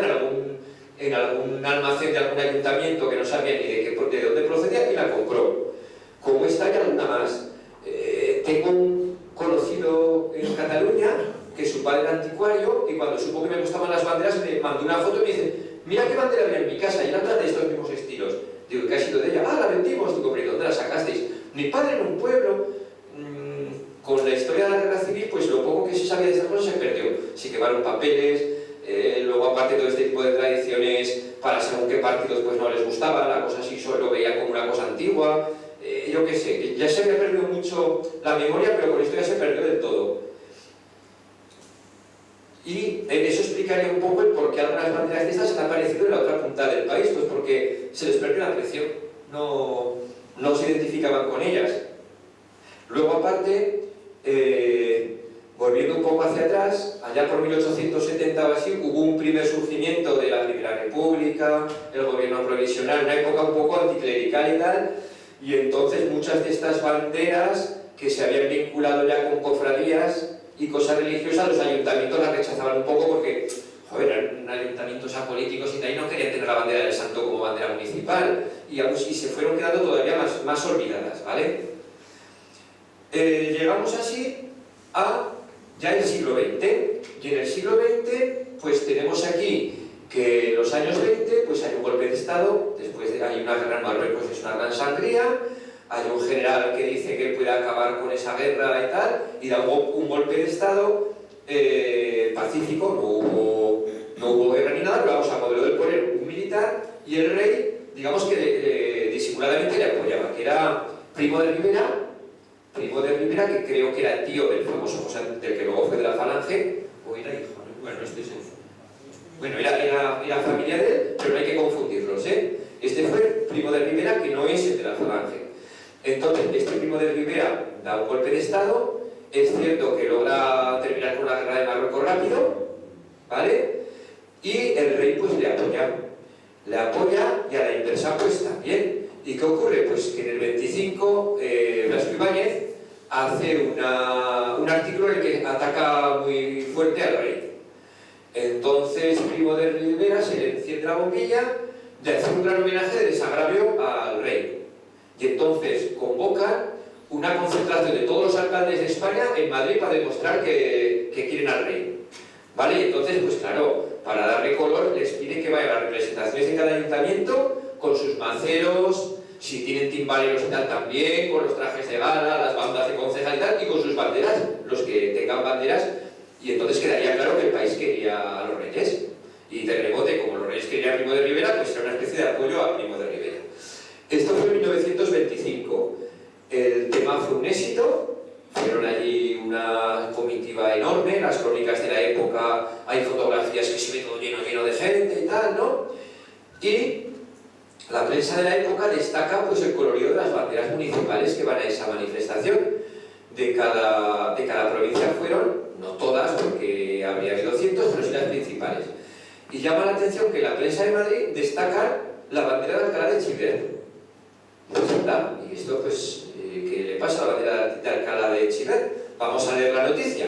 en algún almacén de algún ayuntamiento que no sabía ni de dónde procedía y la compró. Como esta hay alguna más. Tengo un conocido en Cataluña que su padre era anticuario y cuando supo que me gustaban las banderas me mandó una foto y me dice: mira qué bandera había en mi casa y era otra de estos mismos estilos. Digo, ¿qué ha sido de ella? Ah, la vendimos. Digo, ¿pero dónde la sacasteis? Mi padre en un pueblo. Con la historia de la Guerra Civil, pues lo poco que se sabía de estas cosas se perdió. Se quemaron papeles, luego aparte todo este tipo de tradiciones para según qué partidos pues no les gustaba, la cosa así solo lo veían como una cosa antigua, yo qué sé, ya se había perdido mucho la memoria, pero con esto ya se perdió del todo. Y eso explicaría un poco el por qué algunas banderas de estas han aparecido en la otra punta del país, pues porque se les perdió la aprecio, no se identificaban con ellas. Luego aparte, Volviendo un poco hacia atrás, allá por 1870 o así, hubo un primer surgimiento de la Primera República, el gobierno provisional, una época un poco anticlerical y tal, y entonces muchas de estas banderas que se habían vinculado ya con cofradías y cosas religiosas, los ayuntamientos las rechazaban un poco porque, joder, eran ayuntamientos apolíticos y de ahí no querían tener la bandera del santo como bandera municipal, y se fueron quedando todavía más olvidadas, ¿vale? Llegamos así a ya el siglo XX, y en el siglo XX pues tenemos aquí que en los años 20 pues hay un golpe de Estado, después hay una guerra en Marruecos, es una gran sangría, hay un general que dice que puede acabar con esa guerra y tal, y da un golpe de Estado pacífico, no hubo guerra ni nada, pero vamos a modelo del poder un militar, y el rey, digamos que disimuladamente le apoyaba, que era Primo de Rivera, que creo que era tío del famoso José, del que luego fue de la Falange, o era hijo, bueno, no estoy seguro. Bueno, era familia de él, pero no hay que confundirlos, ¿eh? Este fue Primo de Rivera, que no es el de la Falange. Entonces, este Primo de Rivera da un golpe de Estado, es cierto que logra terminar con la guerra de Marruecos rápido, ¿vale? Y el rey pues le apoya y a la inversa pues también. ¿Y qué ocurre? Pues que en el 25 Blasco Ibáñez hace un artículo en el que ataca muy fuerte al rey. Entonces Primo de Rivera se le enciende la bombilla de hacer un gran homenaje de desagravio al rey. Y entonces convocan una concentración de todos los alcaldes de España en Madrid para demostrar que quieren al rey. ¿Vale? Y entonces, pues claro, para darle color les pide que vayan a las representaciones de cada ayuntamiento con sus maceros, si tienen timbaleros y tal también, con los trajes de gala, las bandas de concejal y tal, y con sus banderas, los que tengan banderas, y entonces quedaría claro que el país quería a los reyes. Y de rebote, como los reyes querían a Primo de Rivera, pues era una especie de apoyo a Primo de Rivera. Esto fue en 1925. El tema fue un éxito, fueron allí una comitiva enorme, las crónicas de la época, hay fotografías que se ve todo lleno de gente y tal, ¿no? Y la prensa de la época destaca pues, el colorido de las banderas municipales que van a esa manifestación. De cada provincia fueron, no todas, porque habría habido cientos, pero sí las principales. Y llama la atención que la prensa de Madrid destaca la bandera de Alcalá de Chiver. Y esto, pues, ¿qué le pasa a la bandera de Alcalá de Chiver? Vamos a leer la noticia.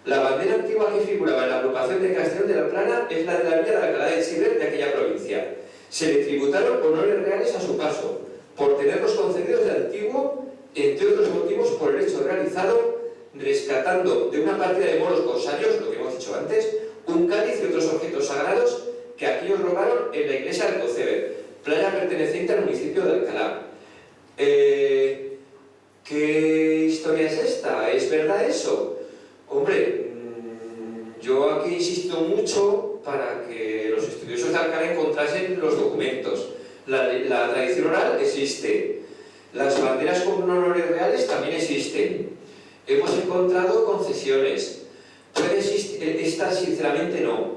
La bandera antigua que figuraba en la agrupación de Castellón de la Plana es la de la villa de Alcalá de Chiver de aquella provincia. Se le tributaron honores reales a su paso, por tenerlos concedidos de antiguo, entre otros motivos por el hecho realizado, rescatando de una partida de moros corsarios, lo que hemos dicho antes, un cáliz y otros objetos sagrados que aquellos robaron en la iglesia de Alcoceber, playa perteneciente al municipio de Alcalá. ¿Qué historia es esta? ¿Es verdad eso? Hombre, yo aquí insisto mucho para que los estudiosos de Alcalá encontrasen los documentos. La tradición oral existe. Las banderas con honores reales también existen. Hemos encontrado concesiones. Puede existir, esta sinceramente no.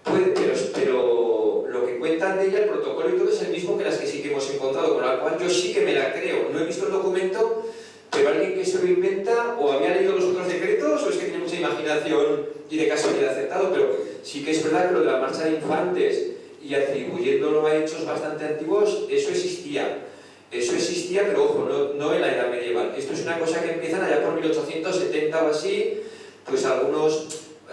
Puede, pero lo que cuentan de ella, el protocolo y todo es el mismo que las que sí que hemos encontrado, con la cual yo sí que me la creo. No he visto el documento, pero alguien que se lo inventa o había leído los otros decretos o es que tiene mucha imaginación y de casualidad acertado, pero sí que es verdad que lo de la marcha de infantes y atribuyéndolo a hechos bastante antiguos, eso existía. Eso existía, pero ojo, no en la edad medieval. Esto es una cosa que empiezan allá por 1870 o así, pues algunos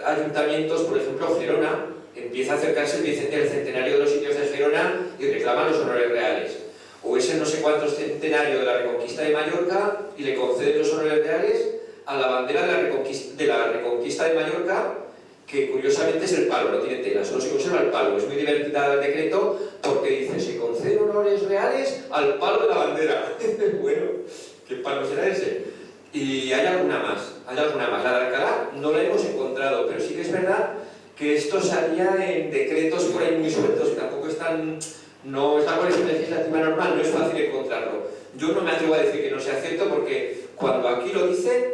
ayuntamientos, por ejemplo Gerona, empieza a acercarse el centenario de los sitios de Gerona y reclaman los honores reales. O es el no sé cuántos centenario de la Reconquista de Mallorca y le conceden los honores reales a la bandera de la Reconquista de Mallorca, que curiosamente es el palo, no tiene tela, solo se conserva el palo. Es muy divertida el decreto porque dice, se conceden honores reales al palo de la bandera. Bueno, ¿qué palo será ese? Y hay alguna más. La de Alcalá no la hemos encontrado, pero sí que es verdad que esto salía en decretos por ahí muy sueltos, que tampoco están... No es la colección legislativa normal, no es fácil encontrarlo. Yo no me atrevo a decir que no sea cierto porque cuando aquí lo dicen,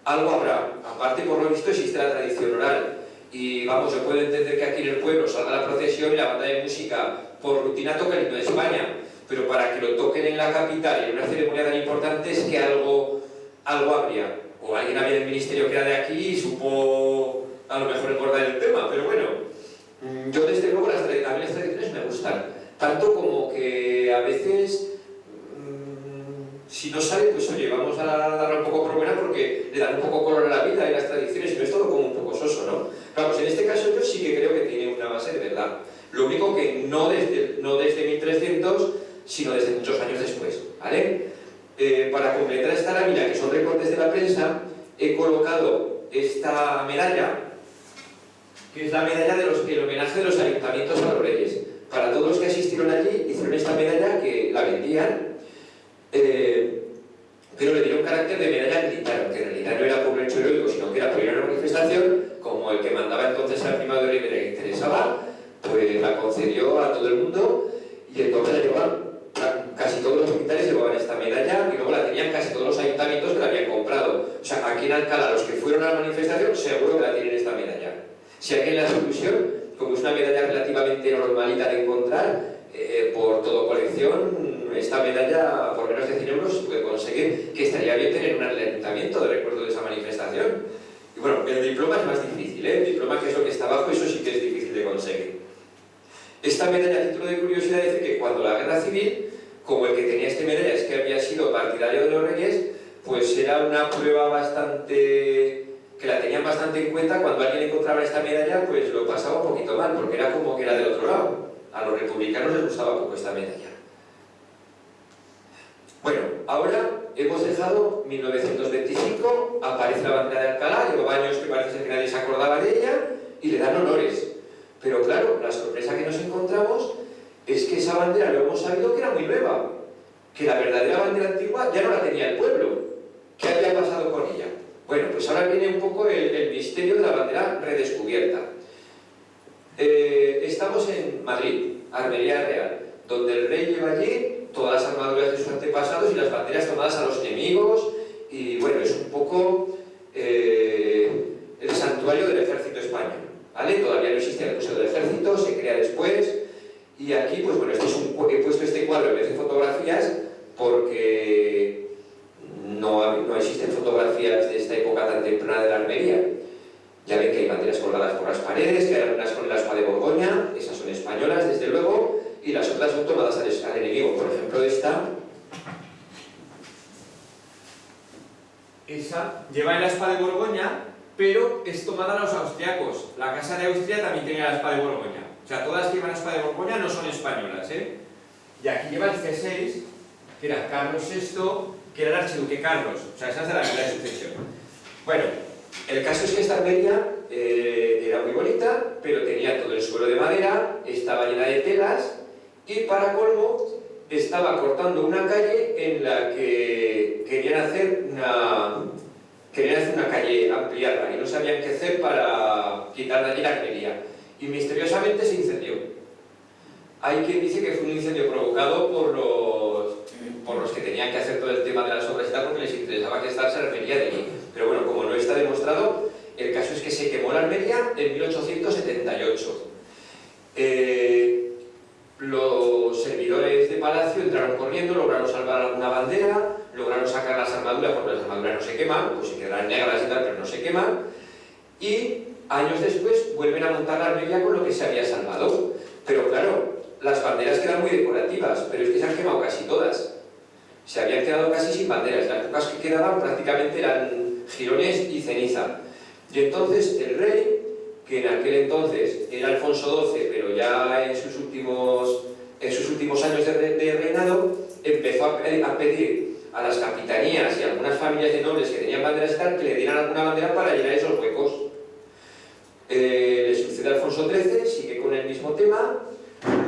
algo habrá. Aparte, por lo visto, existe la tradición oral. Y vamos, yo puedo entender que aquí en el pueblo salga la procesión y la banda de música por rutina toca el himno de España, pero para que lo toquen en la capital y en una ceremonia tan importante es que algo habría. o alguien había en el ministerio que era de aquí y supo a lo mejor recordar el tema, pero bueno, yo desde luego a mí las tradiciones me gustan, tanto como que a veces si no sale, pues oye, vamos a darle un poco por buena porque le dan un poco color a la vida y las tradiciones y no es todo como un poco soso, ¿no? Vamos, en este caso yo sí que creo que tiene una base de verdad. Lo único que no desde 1300, sino desde muchos años después, ¿vale? Para completar esta lámina, que son recortes de la prensa, he colocado esta medalla, que es la medalla del homenaje de los ayuntamientos a los reyes. Para todos los que asistieron allí, hicieron esta medalla que la vendían, pero le dieron carácter de medalla militar, que en realidad no era por un hecho heroico, sino que era por ir a una manifestación, como el que mandaba entonces al primado de Rivera que interesaba, pues la concedió a todo el mundo y entonces la llevaban, casi todos los militares llevaban esta medalla y luego la tenían casi todos los ayuntamientos que la habían comprado. O sea, aquí en Alcalá, los que fueron a la manifestación, seguro que la tienen esta medalla. Si alguien la exclusión, como es una medalla relativamente normalita de encontrar, por todo colección, esta medalla por menos de 100 euros se puede conseguir, que estaría bien tener un ayuntamiento de recuerdo de esa manifestación. Y bueno, el diploma es más difícil, ¿eh? El diploma, que es lo que está abajo, eso sí que es difícil de conseguir. Esta medalla, a título de curiosidad, dice que cuando la guerra civil, como el que tenía esta medalla es que había sido partidario de los reyes, pues era una prueba bastante... que la tenían bastante en cuenta. Cuando alguien encontraba esta medalla, pues lo pasaba un poquito mal, porque era como que era del otro lado. A los republicanos les gustaba poco esta medalla. Bueno, ahora hemos dejado 1925, aparece la bandera de Alcalá, llevaba años que parece ser que nadie se acordaba de ella, y le dan honores. Pero claro, la sorpresa que nos encontramos es que esa bandera lo hemos sabido que era muy nueva, que la verdadera bandera antigua ya no la tenía el pueblo. ¿Qué había pasado con ella? Bueno, pues ahora viene un poco el misterio de la bandera redescubierta. Estamos en Madrid, Armería Real, donde el rey lleva allí todas las armaduras de sus antepasados y las banderas tomadas a los enemigos, y bueno, es un poco el santuario del ejército español, ¿vale? Todavía no existe el Museo del Ejército, se crea después, y aquí, pues bueno, he puesto este cuadro en vez de fotografías porque no existen fotografías de esta época tan temprana de la Almería. Ya ven que hay banderas colgadas por las paredes, que hay algunas con el aspa de Borgoña, esas son españolas, desde luego, y las otras son tomadas al enemigo. Por ejemplo, esa lleva el aspa de Borgoña, pero es tomada a los austriacos. La Casa de Austria también tenía el aspa de Borgoña. O sea, todas las que llevan aspa de Borgoña no son españolas, ¿eh? Y aquí lleva el C6, que era Carlos VI, que era el archiduque Carlos. O sea, esa es de la Guerra de Sucesión. Bueno, el caso es que esta Almería era muy bonita, pero tenía todo el suelo de madera, estaba llena de telas, y para colmo estaba cortando una calle en la que querían hacer una calle, ampliarla, y no sabían qué hacer para quitar de allí la Almería. Y misteriosamente se incendió. Hay quien dice que fue un incendio provocado por los que tenían que hacer todo el tema de las obras y tal, porque les interesaba que esta se Almería de allí. Pero bueno, como no está demostrado, el caso es que se quemó la Almería en 1878. Los servidores de palacio entraron corriendo, lograron salvar alguna bandera, lograron sacar las armaduras, porque las armaduras no se queman, pues se quedarán negras y tal, pero no se queman, y años después vuelven a montar la Almería con lo que se había salvado. Pero claro, las banderas quedan muy decorativas, pero es que se han quemado casi todas. Se habían quedado casi sin banderas, las pocas que quedaban prácticamente eran jirones y ceniza. Y entonces el rey, que en aquel entonces era Alfonso XII, pero ya en sus últimos años de reinado, empezó a pedir a las capitanías y a algunas familias de nobles que tenían banderas y tal, que le dieran alguna bandera para llenar esos huecos. Le sucede Alfonso XIII, sigue con el mismo tema,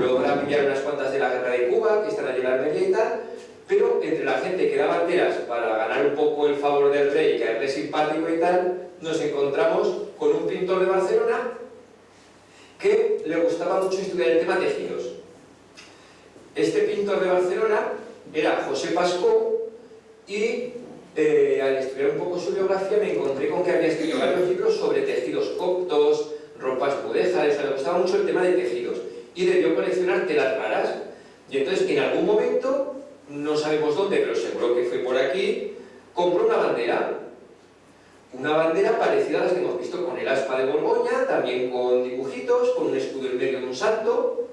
logra pillar unas cuantas de la guerra de Cuba, que están allí en la Almería y tal, pero entre la gente que da banderas para ganar un poco el favor del rey y caerle simpático y tal, nos encontramos con un pintor de Barcelona que le gustaba mucho estudiar el tema tejidos. Este pintor de Barcelona era José Pascó, y al estudiar un poco su biografía me encontré con que había escrito varios libros sobre tejidos coptos, ropas mudéjares, o sea, le gustaba mucho el tema de tejidos y debió coleccionar telas raras. Y entonces, en algún momento, no sabemos dónde, pero seguro que fue por aquí, compró una bandera una bandera parecida a las que hemos visto con el aspa de Borgoña, también con dibujitos, con un escudo en medio de un santo,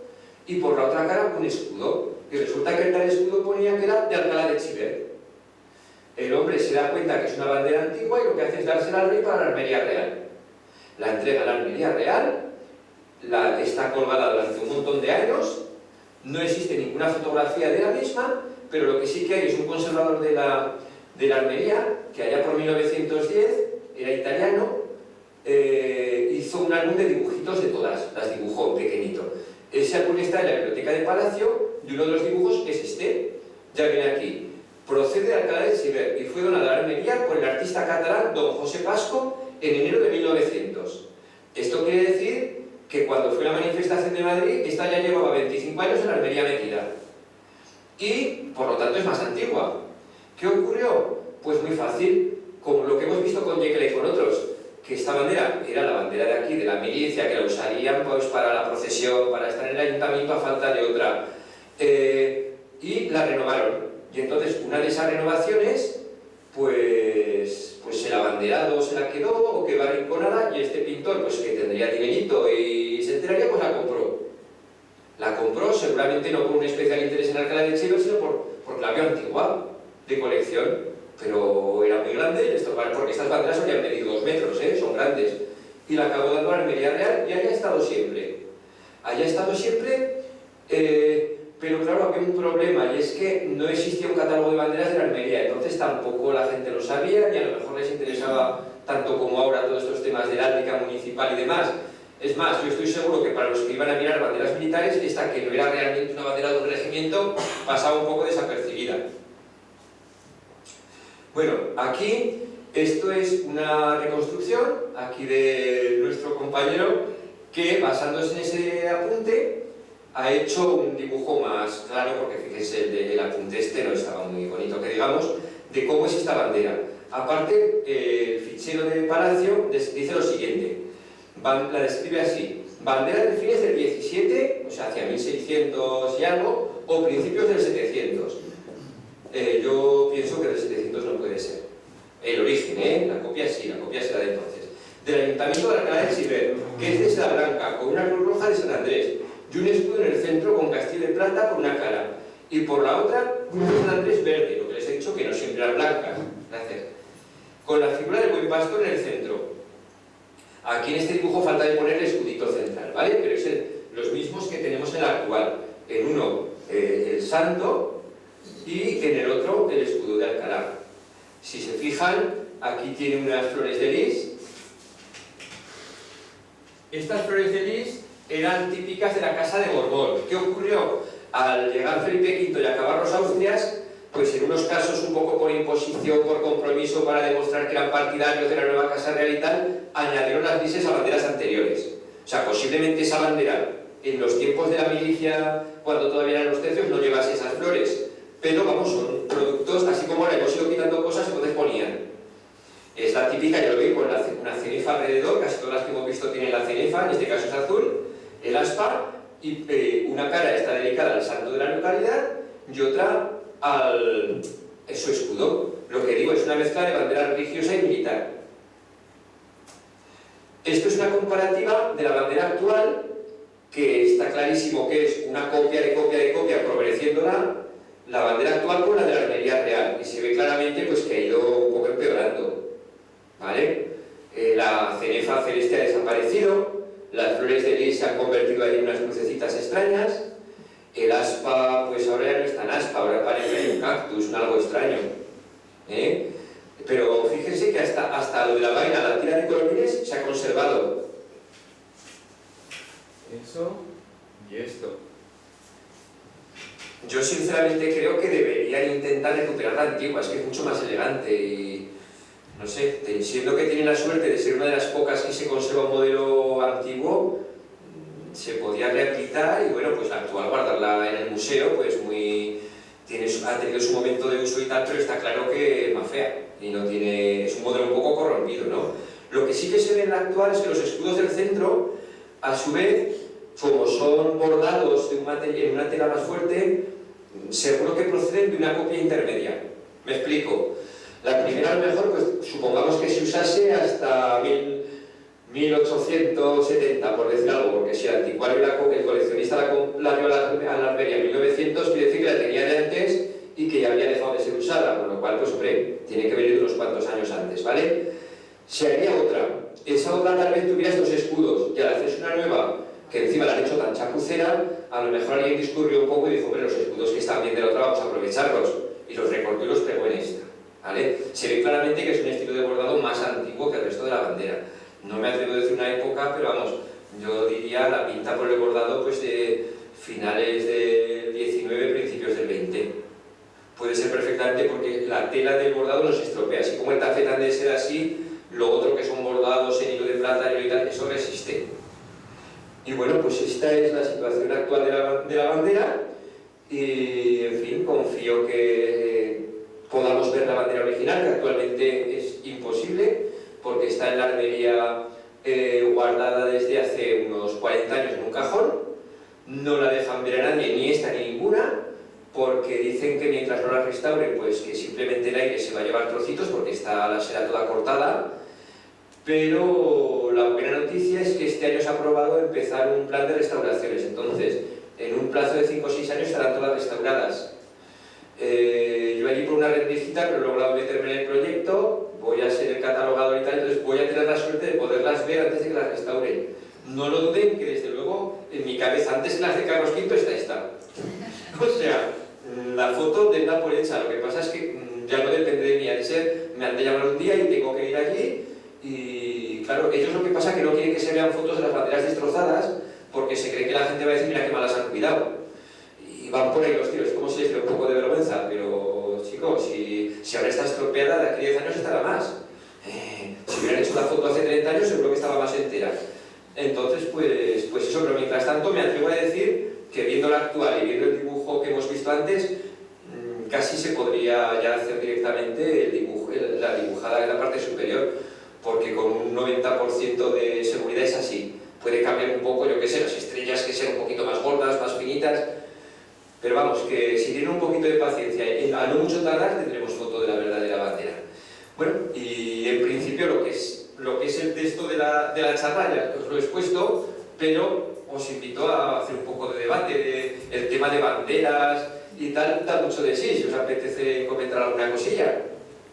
y por la otra cara un escudo. Y resulta que el tal escudo ponía que era de Alcalá de Chiver. El hombre se da cuenta que es una bandera antigua y lo que hace es dársela al rey para la Armería Real. La entrega a la Armería Real, está colgada durante un montón de años, no existe ninguna fotografía de la misma, pero lo que sí que hay es un conservador de la Armería, que allá por 1910, era italiano, hizo un álbum de dibujitos de todas, las dibujó pequeñito. Ese álbum está en la biblioteca del Palacio y uno de los dibujos es este, ya viene aquí. Procede de Alcalá de Chiver y fue donada a la Armería por el artista catalán don José Pasco en enero de 1900. Esto quiere decir que cuando fue la manifestación de Madrid, esta ya llevaba 25 años en la Armería metida. Y, por lo tanto, es más antigua. ¿Qué ocurrió? Pues muy fácil, como lo que hemos visto con Jekyll y con otros, que esta bandera era la bandera de aquí, de la milicia, que la usarían pues, para la procesión, para estar en el ayuntamiento a falta de otra. Y la renovaron. Y entonces, una de esas renovaciones, pues el abanderado se la quedó o quedó arrinconada y este pintor, pues que tendría dinerito y se enteraría, pues la compró. La compró seguramente no por un especial interés en Alcalá de Chiver, sino porque la vio antigua, de colección, pero era muy grande, porque estas banderas habían medido 2 metros, son grandes, y la acabó dando a la Armería Real y allá ha estado siempre. Allá ha estado siempre, pero claro, había un problema, y es que no existía un catálogo de banderas de la Armería, entonces tampoco la gente lo sabía, y a lo mejor les interesaba tanto como ahora todos estos temas de heráldica municipal y demás. Es más, yo estoy seguro que para los que iban a mirar banderas militares, esta que no era realmente una bandera de un regimiento, pasaba un poco desapercibida. Bueno, aquí, esto es una reconstrucción, aquí de nuestro compañero, que basándose en ese apunte, ha hecho un dibujo más claro, porque fíjense, el apunte este no estaba muy bonito, que digamos, de cómo es esta bandera. Aparte, el fichero del Palacio dice lo siguiente, la describe así: bandera de fines del 17, o sea, hacia 1600 y algo, o principios del 700. Yo pienso que del 700 no puede ser. El origen, la copia sí, la copia será de entonces. Del Ayuntamiento de Alcalá de Chiver, que es de seda blanca, con una cruz roja de San Andrés, y un escudo en el centro con castillo de plata por una cara, y por la otra, cruz de San Andrés verde, lo que les he dicho que no siempre eran blancas. Gracias. Con la figura del buen pastor en el centro. Aquí en este dibujo falta de poner el escudito central, ¿vale? Pero es los mismos que tenemos en el actual. En uno el santo y en el otro el escudo de Alcalá. Si se fijan, aquí tiene unas flores de lis. Estas flores de lis eran típicas de la casa de Borbón. ¿Qué ocurrió? Al llegar Felipe V y acabar los Austrias, pues en unos casos un poco por imposición, por compromiso, para demostrar que eran partidarios de la nueva Casa Real y tal, añadieron las lises a banderas anteriores. O sea, posiblemente esa bandera, en los tiempos de la milicia, cuando todavía eran los tercios, no llevase esas flores. Pero, vamos, son productos, así como ahora hemos ido quitando cosas, entonces ponían. Es la típica, ya lo veis, con una cenefa alrededor, casi todas las que hemos visto tienen la cenefa, en este caso es azul, el aspa, y una cara está dedicada al santo de la localidad y otra al su escudo. Lo que digo es una mezcla de bandera religiosa y militar. Esto es una comparativa de la bandera actual, que está clarísimo que es una copia de copia de copia, progresiéndola, la bandera actual con la de la Armería Real, y se ve claramente pues, que ha ido un poco empeorando, ¿vale? La cenefa celeste ha desaparecido, las flores de lis se han convertido ahí en unas crucecitas extrañas. El aspa, pues ahora ya no es tan aspa, ahora parece un cactus, un algo extraño. Pero fíjense que hasta lo de la vaina, la tira de colorines, se ha conservado. Eso y esto. Yo sinceramente creo que deberían intentar recuperar la antigua, es que es mucho más elegante y... no sé, siendo que tienen la suerte de ser una de las pocas que se conserva un modelo antiguo, se podía rehabilitar y bueno, pues la actual guardarla en el museo, pues ha tenido su momento de uso y tal, pero está claro que es más fea y no tiene, es un modelo un poco corrompido, ¿no? Lo que sí que se ve en la actual es que los escudos del centro, a su vez, como son bordados en una tela más fuerte, seguro que proceden de una copia intermedia. Me explico. La primera a lo mejor, pues supongamos que se usase hasta 1870, por decir algo, porque si el anticuario, el coleccionista la vio a la armería en 1900, quiere decir que la tenía de antes y que ya había dejado de ser usada, con lo cual, pues hombre, tiene que venir unos cuantos años antes, ¿vale? Se haría otra. Esa otra tal vez tuviera estos escudos, y al hacerse una nueva, que encima la han hecho tan chapucera, a lo mejor alguien discurrió un poco y dijo, hombre, los escudos que están bien de la otra vamos a aprovecharlos, y los recortó y los pegó en esta, ¿vale? Se ve claramente que es un estilo de bordado más antiguo que el resto de la bandera. No me atrevo a decir una época, pero vamos, yo diría la pinta por el bordado pues de finales del 19, principios del 20. Puede ser perfectamente porque la tela del bordado no se estropea, así como el tafetán de ser así, lo otro que son bordados en hilo de plata y tal, eso resiste. Y bueno, pues esta es la situación actual de la bandera y, en fin, confío que podamos ver la bandera original, que actualmente es imposible, porque está en la armería guardada desde hace unos 40 años en un cajón. No la dejan ver a nadie, ni esta ni ninguna, porque dicen que mientras no la restauren, pues que simplemente el aire se va a llevar trocitos, porque la será toda cortada. Pero la buena noticia es que este año se ha aprobado empezar un plan de restauraciones, entonces en un plazo de 5 o 6 años estarán todas restauradas. Yo allí por una rendijita, pero he logrado meterme en el proyecto, voy a ser el catalogador y tal, entonces voy a tener la suerte de poderlas ver antes de que las restauren. No lo duden, que desde luego en mi cabeza, antes que las de Carlos V, está esta. O sea, la foto de por hecha, lo que pasa es que ya no depende de mí, ha de ser, me han de llamar un día y tengo que ir allí. Y claro, ellos lo que pasa es que no quieren que se vean fotos de las banderas destrozadas porque se cree que la gente va a decir, mira qué malas han cuidado. Y van por ahí los tiros, como si les dé un poco de vergüenza, pero chicos, si ahora está estropeada, de aquí a 10 años estará más. Si hubieran hecho la foto hace 30 años, seguro que estaba más entera. Entonces, pues eso, pero mientras tanto me atrevo a decir que viendo la actual y viendo el dibujo que hemos visto antes, casi se podría ya hacer directamente el dibujo, la dibujada en la parte superior, porque con un 90% de seguridad es así. Puede cambiar un poco, yo qué sé, las estrellas que sean un poquito más gordas, más finitas, pero vamos, que si tienen un poquito de paciencia, a no mucho tardar tendremos foto de la verdadera bandera. Bueno, y en principio lo que es el texto de la charla ya os lo he expuesto, pero os invito a hacer un poco de debate, el tema de banderas y tal, da mucho de sí, si os apetece comentar alguna cosilla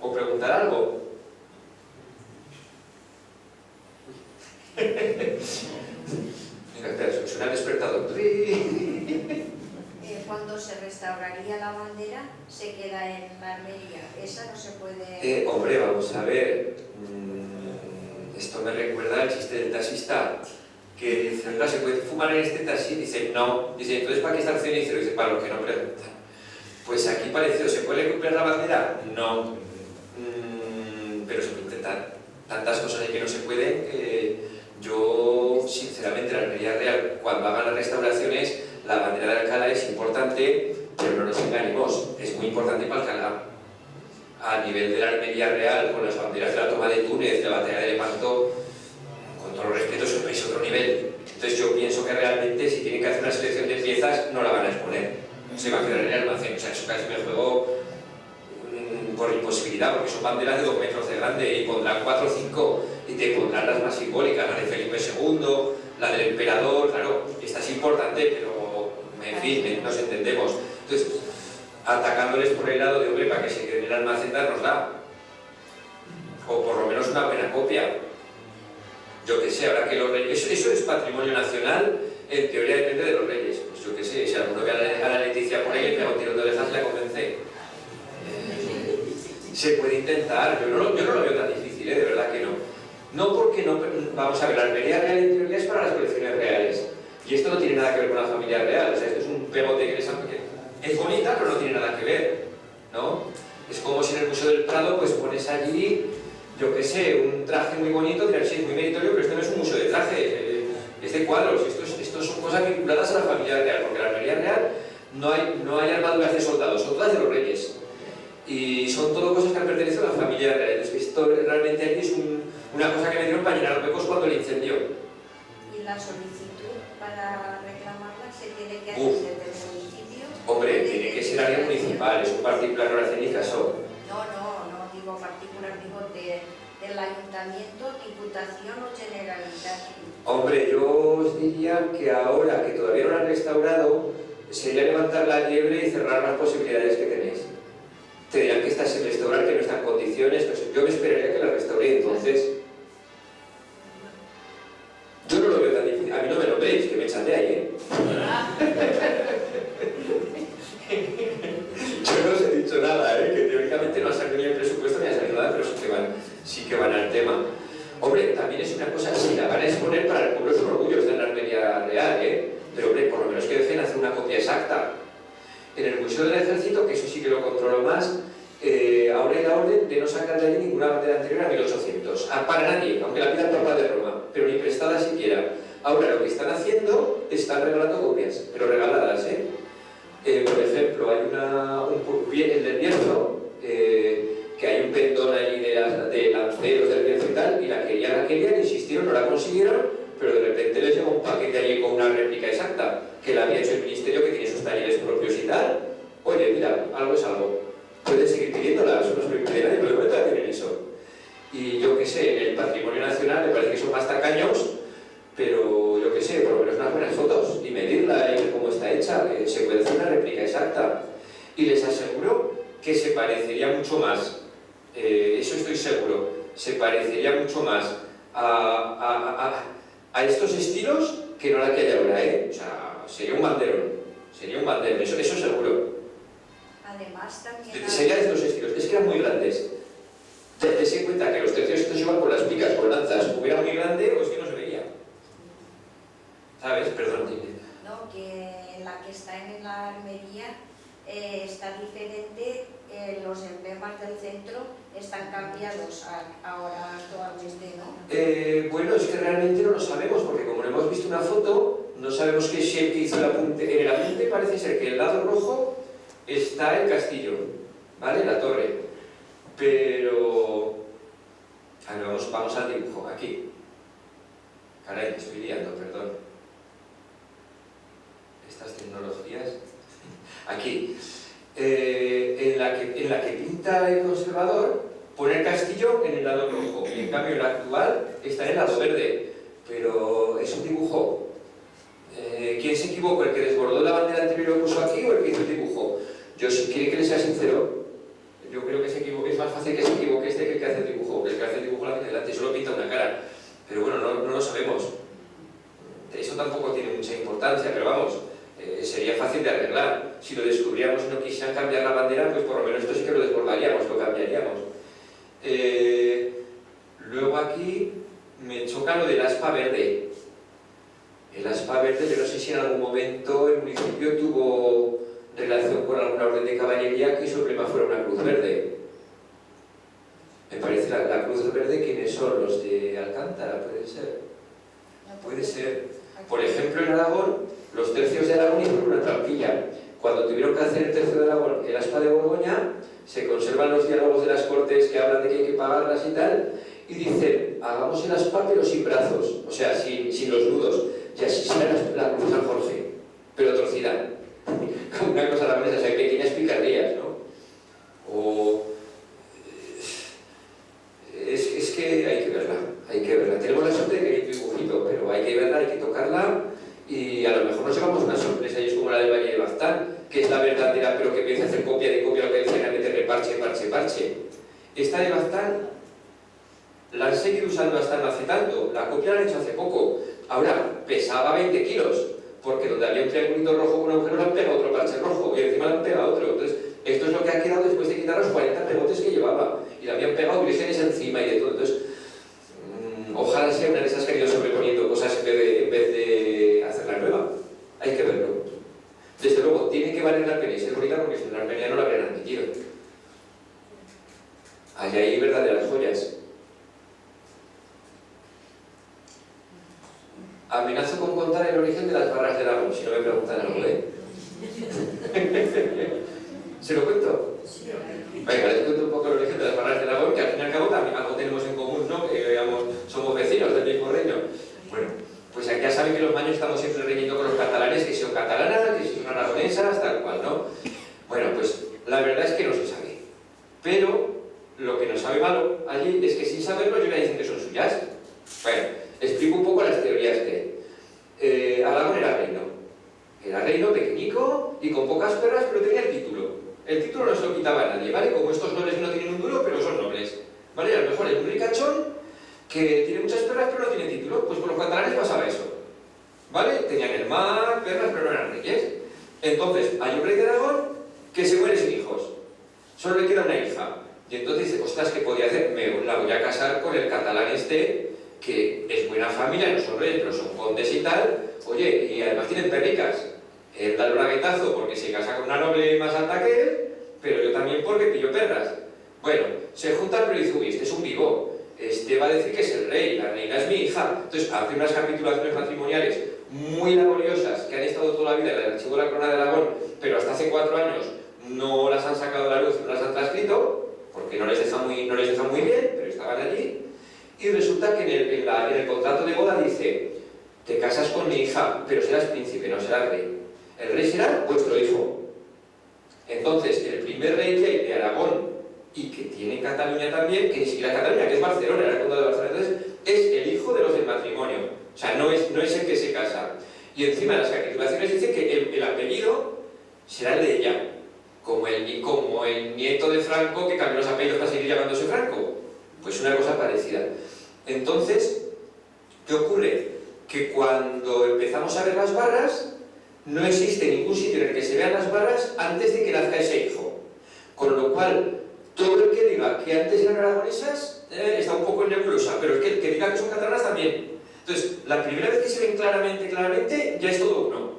o preguntar algo. Venga, espera, suena el despertador. Cuando se restauraría la bandera, se queda en la armería. Esa no se puede... Hombre, vamos a ver. Esto me recuerda al chiste del taxista, que dice, oiga, ¿se puede fumar en este taxi? Dice, no. Dice, entonces, ¿para qué está el cenicero? Dice, para los que no preguntan. Pues aquí parecido, ¿se puede recuperar la bandera? No. Pero se puede intentar. Tantas cosas hay que no se pueden que yo, sinceramente, la Armería Real, cuando hagan las restauraciones, la bandera de Alcalá es importante, pero no nos engañemos, es muy importante para Alcalá. A nivel de la Armería Real, con las banderas de la toma de Túnez, de la batalla de Lepanto, con todo el respeto, eso es otro nivel. Entonces yo pienso que realmente, si tienen que hacer una selección de piezas, no la van a exponer. Se va a quedar en el almacén, o sea, eso casi me juego por imposibilidad, porque son banderas de 2 metros de grande y pondrán 4 o 5 y te pondrán las más simbólicas, la de Felipe II, la del emperador, claro, esta es importante, pero en fin, nos entendemos. Entonces, atacándoles por el lado de hombre para que se queden en el almacén, darnosla. O por lo menos una buena copia. Yo que sé, ahora que los reyes... Eso es patrimonio nacional, en teoría depende de los reyes. Pues yo que sé, si alguno ve a la Leticia por ahí, le pega un tirón de orejas y la convence. Se puede intentar, yo no lo veo tan difícil, de verdad que no. No porque no... Vamos a ver, la Armería Real en teoría es para las colecciones reales. Y esto no tiene nada que ver con la familia real, o sea, esto es un pegote que es bonita, pero no tiene nada que ver, ¿no? Es como si en el Museo del Prado pues pones allí, yo qué sé, un traje muy bonito, dirás, sí, es muy meritorio, pero esto no es un museo de traje, es de cuadros, esto son cosas vinculadas a la familia real, porque en la Armería Real no hay armaduras de soldados, son todas de los reyes. Y son todo cosas que han pertenecido a la familia real. Entonces, esto realmente aquí es una cosa que me dieron para llenar los huecos cuando el incendio. ¿Y la solicitud para reclamarla se tiene que hacer desde el municipio? Hombre, tiene que ser área municipal, es un particular, no le hace ni caso. No, digo público del Ayuntamiento, Diputación o Generalitat? Hombre, yo os diría que ahora que todavía no lo han restaurado, sería levantar la liebre y cerrar las posibilidades que tenéis. Te dirán que está sin restaurar, que no está en condiciones, no sé. Yo me esperaría que la restaure, entonces... Yo no lo veo tan difícil. A mí no me lo veis, que me echan de ahí, ¿eh? Yo no os he dicho nada, ¿eh? Que teóricamente no ha salido ni el presupuesto ni ha salido nada, pero sí que van al tema. Hombre, también es una cosa, si la van a exponer para el pueblo son orgullos de la Armería Real, ¿eh? Pero hombre, por lo menos que dejen hacer una copia exacta. En el Museo del Ejército, que eso sí que lo controlo más, ahora hay la orden de no sacar de allí ninguna bandera anterior a 1800. Para nadie, aunque la pida el Papa de Roma, pero ni prestada siquiera. Ahora lo que están haciendo, están regalando copias, pero regaladas, ¿eh? Por ejemplo, hay el del Bierzo, que hay un pendón allí de lanceros del Bierzo y tal, y la querían, insistieron, no la consiguieron, pero de repente les llegó un paquete allí con una réplica exacta, que la había hecho el Ministerio, que tiene sus talleres propios y tal. Oye, mira, algo es algo. Pueden seguir pidiéndolas, no se lo impide nadie, pero de momento ya tienen eso. Y yo qué sé, en el Patrimonio Nacional me parece que son más tacaños, pero yo qué sé, por lo menos unas buenas fotos y medirla y ver cómo está hecha, se puede hacer una réplica exacta. Y les aseguro que se parecería mucho más, eso estoy seguro, se parecería mucho más a estos estilos que no la que hay ahora, ¿eh? O sea, sería un banderón, eso seguro. Además, también... Sería de estos estilos, es que eran muy grandes. Tened en cuenta que los tercios estos iban con las picas, con lanzas, o era muy grande o es que no se veía. ¿Sabes? Perdón, dime. No, que la que está en la armería está diferente, los emblemas del centro están cambiados ahora actualmente, ¿no? Bueno, es que realmente no lo sabemos, porque como no hemos visto una foto, no sabemos qué es el que hizo el apunte. En el apunte parece ser que el lado rojo está el castillo, ¿vale? La torre. Pero... A ver, vamos al dibujo, aquí. Caray, me estoy liando, perdón. Estas tecnologías... Aquí. En la que pinta el conservador, pone el castillo en el lado rojo, y en cambio el actual está en el lado verde. Pero es un dibujo. ¿Quién se equivocó? ¿El que desbordó la bandera anterior y lo puso aquí o el que hizo el dibujo? Yo, si quiere que le sea sincero, yo creo que se equivoque, es más fácil que se equivoque este que el que hace el dibujo, porque el que hace el dibujo la tiene delante, solo pinta una cara. Pero bueno, no lo sabemos. Eso tampoco tiene mucha importancia, pero vamos, sería fácil de arreglar. Si lo descubriéramos y no quisieran cambiar la bandera, pues por lo menos esto sí que lo desbordaríamos, lo cambiaríamos. Luego aquí me choca lo del aspa verde. El aspa verde, yo no sé si en algún momento el municipio tuvo relación con alguna orden de caballería que su emblema fuera una cruz verde. Me parece la cruz verde, ¿quiénes son? Los de Alcántara, puede ser. Puede ser. Por ejemplo, en Aragón, los tercios de Aragón hicieron una trampilla. Cuando tuvieron que hacer el tercio de Aragón, el aspa de Borgoña, se conservan los diálogos de las Cortes que hablan de que hay que pagarlas y tal, y dicen, hagamos el aspa pero sin brazos, o sea, sin los nudos, y así será la cruz San Jorge, pero torcida. Como una cosa a la mesa, o sea, pequeñas picardías, ¿no? O... Es que hay que verla, Tenemos la suerte de que hay un dibujito, pero hay que verla, hay que tocarla, y a lo mejor nos llevamos una sorpresa, y es como la del Valle de Baztán, que es la verdadera, pero que empieza a hacer copia de copia, lo que decían a meterle parche. Esta de Baztán la han seguido usando hasta no hace tanto, la copia la han hecho hace poco, ahora pesaba 20 kilos, porque donde había un triangulito rojo con un agujero le han pegado otro parche rojo, y encima le han pegado otro. Entonces, esto es lo que ha quedado después de quitar los 40 pegotes que llevaba, y le habían pegado vírgenes encima y de todo. Entonces, ojalá sea una de esas que han ido sobreponiendo cosas en vez de hacer la nueva. Hay que verlo. Desde luego, tiene que valer la pena y ser bonita, porque si en la Armenia no la habrían admitido. Allá hay verdaderas joyas. Amenazo con contar el origen de las barras del Aragón, si no me preguntan algo, ¿eh? ¿Se lo cuento? Venga, les cuento un poco el origen de las barras del Aragón, que al fin y al cabo también algo tenemos en común, ¿no? Que digamos, somos vecinos del mismo reino. Bueno, pues ya saben que los maños estamos siempre reñiendo con los catalanes, que son catalanas, que son aragonesas, tal cual, ¿no? Bueno, pues la verdad es que no se sabe. Pero lo que nos sabe malo saberlo, yo ya dicen que son suyas. Bueno, explico un poco las teorías que hay. Aragón era reino. Era reino pequeñico y con pocas perras, pero tenía el título. El título no se lo quitaba a nadie, ¿vale? Como estos nobles no tienen un duro, pero son nobles, ¿vale? A lo mejor es un ricachón que tiene muchas perras, pero no tiene título. Pues con los catalanes pasaba eso, ¿vale? Tenían el mar, perras, pero no eran reyes. Entonces, hay un rey de Aragón que se muere sin hijos. Solo le queda una hija. Y entonces dice, ostras, ¿qué podía hacer? Me la voy a casar con el catalán este, que es buena familia, no son reyes, pero son condes y tal. Oye, y además tienen perricas. Él da el braguetazo porque se casa con una noble más alta que él, pero yo también porque pillo perras. Bueno, se juntan, pero dice, uy, este es un vivo. Este va a decir que es el rey, la reina es mi hija. Entonces hace unas capitulaciones matrimoniales muy laboriosas que han estado toda la vida en el archivo de la Corona de Aragón, pero hasta hace 4 años no las han sacado a la luz, no las han transcrito, porque no les deja muy bien, pero estaban allí. Y resulta que en el contrato de boda dice, te casas con mi hija, pero serás príncipe, no serás rey. El rey será vuestro hijo. Entonces, el primer rey que hay de Aragón, y que tiene Cataluña también, que ni siquiera es Cataluña, que es Barcelona, era el condado de Barcelona, entonces, es el hijo de los del matrimonio. O sea, no es el que se casa. Y encima de las capitulaciones dice que el apellido será el de ella. Como el nieto de Franco, que cambió los apellidos para seguir llamándose Franco. Pues una cosa parecida. Entonces, ¿qué ocurre? Que cuando empezamos a ver las barras, no existe ningún sitio en el que se vean las barras antes de que nazca ese hijo. Con lo cual, todo el que diga que antes eran aragonesas está un poco en nebulosa, pero el que diga que son catalanas también. Entonces, la primera vez que se ven claramente, ya es todo uno.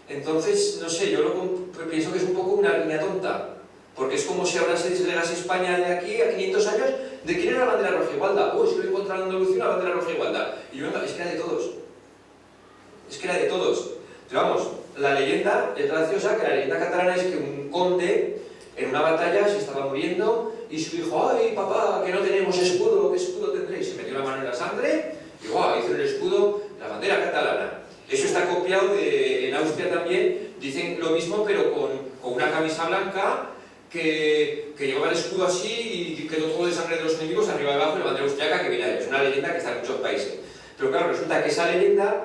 Entonces, no sé, yo pienso que es un poco una línea tonta, porque es como si ahora se deslegase España de aquí a 500 años, ¿de quién era la bandera roja igualda? Oh, si lo he encontrado en Andalucía, la bandera roja igualda. Y yo, venga, es que era de todos. Es que era de todos. Pero vamos, la leyenda es graciosa, que la leyenda catalana es que un conde en una batalla se estaba muriendo y su hijo, ay papá, que no tenemos escudo, ¿qué escudo tendréis? Se metió la mano en la sangre y guau, hizo el escudo, la bandera catalana. Eso está copiado en Austria también, dicen lo mismo, pero con una camisa blanca que llevaba el escudo así y quedó todo de sangre de los enemigos arriba y abajo y la bandera austriaca que viene ahí. Es una leyenda que está en muchos países. Pero claro, resulta que esa leyenda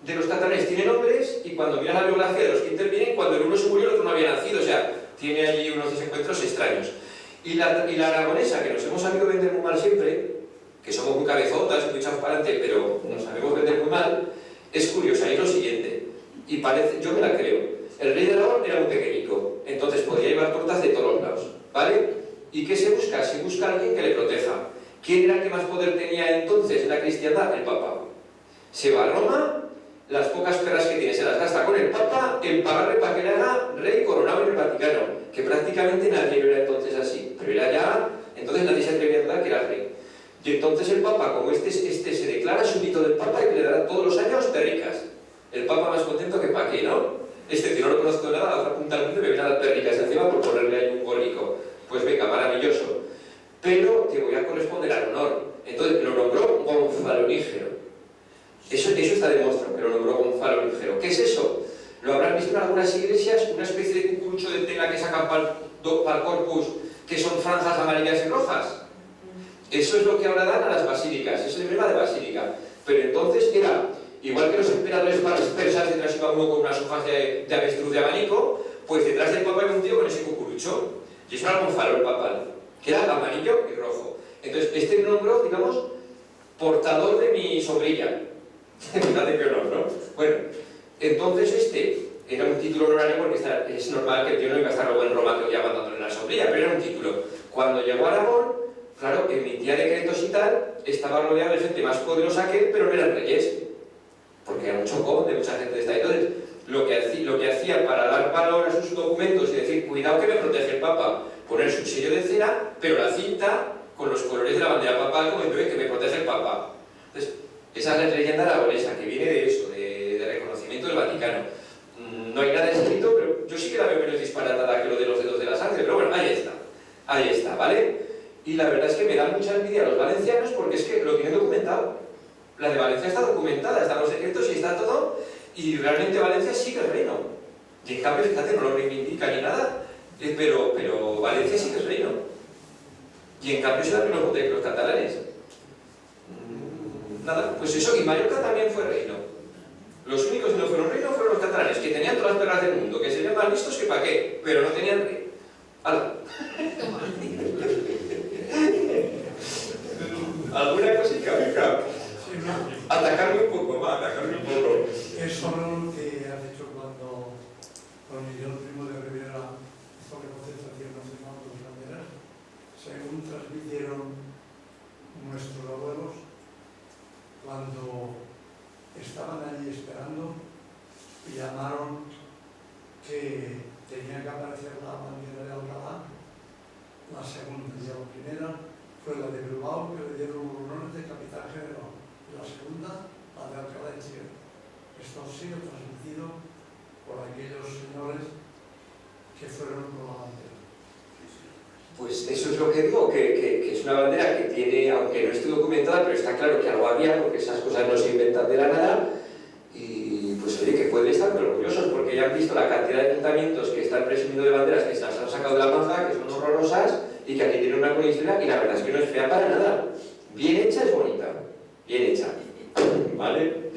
de los catalanes tiene nombres y cuando miras la biografía de los que intervienen, cuando el uno se murió el otro no había nacido, o sea, tiene allí unos desencuentros extraños. Y la aragonesa, que nos hemos sabido vender muy mal siempre, que somos muy cabezotas y muy echados para adelante, pero nos sabemos vender muy mal, es curiosa, y es lo siguiente, y parece, yo me la creo. El rey de Aragón era muy pequeñico, entonces podía llevar tortas de todos los lados, ¿vale? ¿Y qué se busca? Se busca a alguien que le proteja. ¿Quién era el que más poder tenía entonces en la cristiandad? El Papa. Se va a Roma, las pocas perras que tiene se las gasta con el Papa en pagarle para que le haga rey coronado en el Vaticano, que prácticamente nadie lo era entonces así, pero era ya, entonces nadie se atrevía a dudar que era rey. Y entonces el Papa, como este se declara súbdito del Papa y que le dará todos los años perricas. El Papa más contento que pa' qué, ¿no? Que no lo conozco nada, a la otra punta del mundo me viene a dar perricas encima por ponerle ahí un gorrico. Pues venga, maravilloso. Pero te voy a corresponder al honor. Entonces lo nombró gonfalonígero. Eso está demostrado, que lo nombró gonfalonígero. ¿Qué es eso? Lo habrán visto en algunas iglesias, una especie de cucurucho de tela que sacan para el corpus, que son franjas amarillas y rojas. Eso es lo que ahora dan a las basílicas, es el emblema de basílica. Pero entonces era, igual que los emperadores persas detrás iba uno con unas hojas de avestruz de abanico, pues detrás del Papa iba un tío con ese cucurucho. Y eso era el gonfalón papal, que era amarillo y rojo. Entonces, este nombró, digamos, portador de mi sombrilla. Fíjate qué honor, ¿no? Bueno, entonces este era un título honorario porque es normal que el tío no iba a estar luego en Roma todo el día mandándole la sombrilla, pero era un título. Cuando llegó a Aragón, claro, emitía decretos y tal, estaba rodeado de gente más poderosa que él, pero no eran reyes, porque era un chocón de mucha gente de esta. Entonces, lo que hacía para dar valor a sus documentos y decir, cuidado que me protege el Papa, poner su sello de cera, pero la cinta con los colores de la bandera papal como que me protege el Papa. Entonces, esa es la leyenda aragonesa, que viene de eso, de reconocimiento del Vaticano. No hay nada escrito, pero yo sí que la veo menos disparatada que lo de los dedos de la sangre, pero bueno, ahí está, ¿vale? Y la verdad es que me da mucha envidia a los valencianos porque es que lo tienen documentado. La de Valencia está documentada, están los decretos y está todo, y realmente Valencia sigue el reino. Y en cambio, fíjate, no lo reivindica ni nada, pero Valencia sigue el reino. Y en cambio se dan menos votos que los catalanes. Nada, pues eso, y Mallorca también fue reino. Los únicos que no fueron reino fueron los catalanes, que tenían todas las perras del mundo, que serían más listos que pa' qué, pero no tenían rey. ¡Hala! ¿Alguna cosita? Venga. Sí, no. Atacarme un poco, va, atacarme un poco. Es sobre lo que has dicho cuando Miguel Primo de Rivera sobre concentración nacional de las banderas. Según transmitieron nuestros abuelos, cuando estaban allí esperando, llamaron que tenía que aparecer la bandera de Alcalá, la segunda y la primera fue la de Bilbao, que le dieron los honores de capitán general, y la segunda, la de Alcalá de Chile. Esto ha sido transmitido por aquellos señores que fueron con la bandera. Pues eso es lo que digo, que es una bandera que tiene, aunque no esté documentada, pero está claro que algo había, porque esas cosas no se inventan de la nada, y pues oye, que pueden estar muy orgullosos, porque ya han visto la cantidad de ayuntamientos que están presumiendo de banderas que se las han sacado de la manga, que son horrorosas, y que aquí tienen una buena historia, y la verdad es que no es fea para nada. Bien hecha es bonita, bien hecha, ¿vale?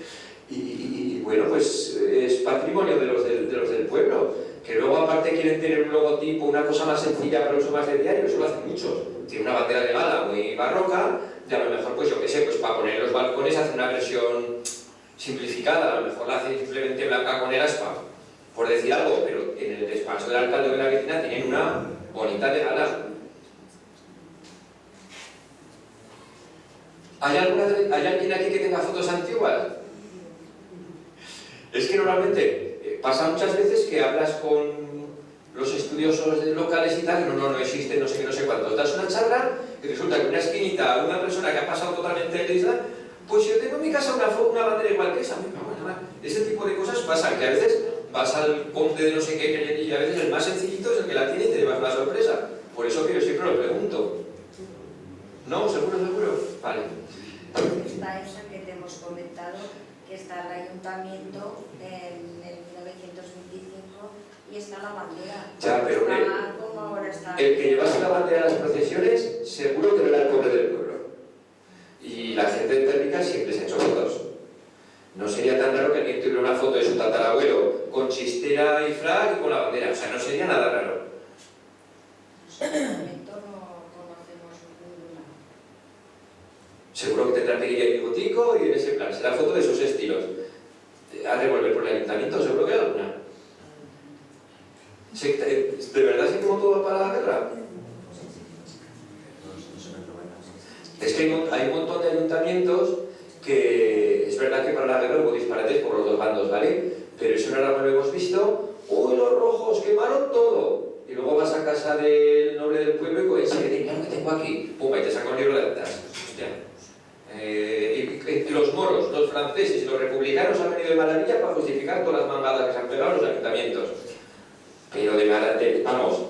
Y bueno, pues es patrimonio de los del pueblo, que luego aparte quieren tener un logotipo, una cosa más sencilla para uso más de diario, eso lo hacen muchos. Tiene una bandera de gala muy barroca, y a lo mejor, pues yo qué sé, pues para poner en los balcones hacen una versión simplificada, a lo mejor la hacen simplemente blanca con el aspa, por decir algo, pero en el despacho del alcalde de la vecina tienen una bonita de gala. ¿Hay alguien aquí que tenga fotos antiguas? Es que normalmente pasa muchas veces que hablas con los estudiosos locales y tal, no existe, no sé qué, no sé cuántos. Das una charla y resulta que en una esquinita una persona que ha pasado totalmente lisa, pues yo tengo en mi casa una bandera igual que esa. Ese tipo de cosas pasan, que a veces vas al conde de no sé qué y a veces el más sencillito es el que la tiene y te llevas una sorpresa. Por eso que yo siempre lo pregunto. ¿No? ¿Seguro? Vale. Está esa que te hemos comentado, que está el ayuntamiento en el 1925 y está la bandera. Ya, pero como ahora está. el que llevase la bandera a las procesiones seguro que no era el pobre del pueblo. Y la gente de Térmica siempre se ha hecho fotos. No sería tan raro que alguien tuviera una foto de su tatarabuelo con chistera y frac y con la bandera. O sea, no sería nada raro. En el momento no conocemos ninguna. Seguro que tendrá peguilla y bigotico y en ese plan. Será foto de esos estilos. A revolver por el ayuntamiento, seguro que hay alguna. ¿De verdad se quemó todo para la guerra? Es que hay un montón de ayuntamientos que es verdad que para la guerra hubo disparates por los dos bandos, ¿vale? Pero eso no lo hemos visto. ¡Uy, los rojos quemaron todo! Y luego vas a casa del noble del pueblo y pues mira lo que tengo aquí. Pumba, y te saca un libro de actas. Hostia. Y los moros, los franceses y los republicanos han venido de maravilla para justificar todas las mangadas que se han pegado en los ayuntamientos. Pero de maravilla, vamos.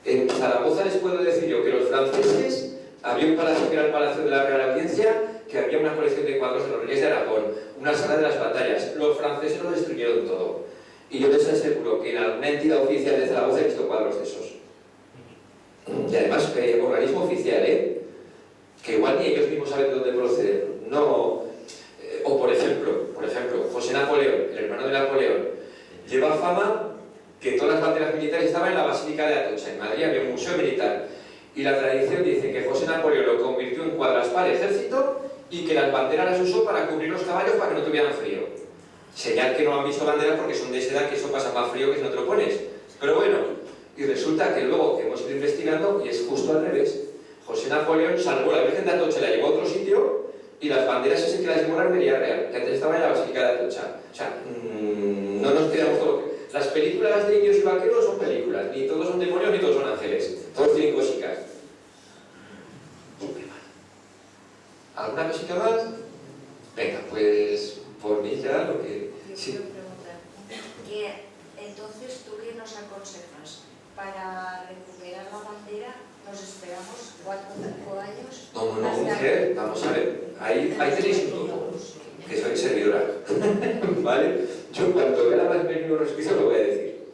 En Zaragoza les puedo decir yo que los franceses, había un palacio que era el Palacio de la Real Audiencia, que había una colección de cuadros de los reyes de Aragón, una sala de las batallas. Los franceses lo destruyeron todo. Y yo les aseguro que en alguna entidad oficial de Zaragoza he visto cuadros de esos. Y además, organismo oficial, que igual ni ellos mismos saben de dónde proceden. No, o por ejemplo, José Napoleón, el hermano de Napoleón, lleva fama que todas las banderas militares estaban en la Basílica de Atocha. En Madrid había un museo militar. Y la tradición dice que José Napoleón lo convirtió en cuadras para el ejército y que las banderas las usó para cubrir los caballos para que no tuvieran frío. Señal que no han visto banderas porque son de esa edad que eso pasa más frío que si no te lo pones. Pero bueno, y resulta que luego hemos ido investigando y es justo al revés. José Napoleón salvó a la Virgen de Atocha, la llevó a otro sitio y las banderas es el que las llevó a la Armería Real, que antes estaba en la Basílica de Atocha. O sea, no nos quedamos todo. Las películas de indios y vaqueros son películas, ni todos son demonios ni todos son ángeles, todos tienen cositas. ¿Alguna cosita más? Venga, pues por mí ya lo que... Yo quiero preguntar, entonces, ¿tú qué nos aconsejas? Para recuperar la bandera, ¿nos esperamos 4 o 5 años? No, mujer, vamos a ver, ahí tenéis un grupo, que soy servidora, ¿vale? Yo cuando vea la más pequeño resquicio lo voy a decir.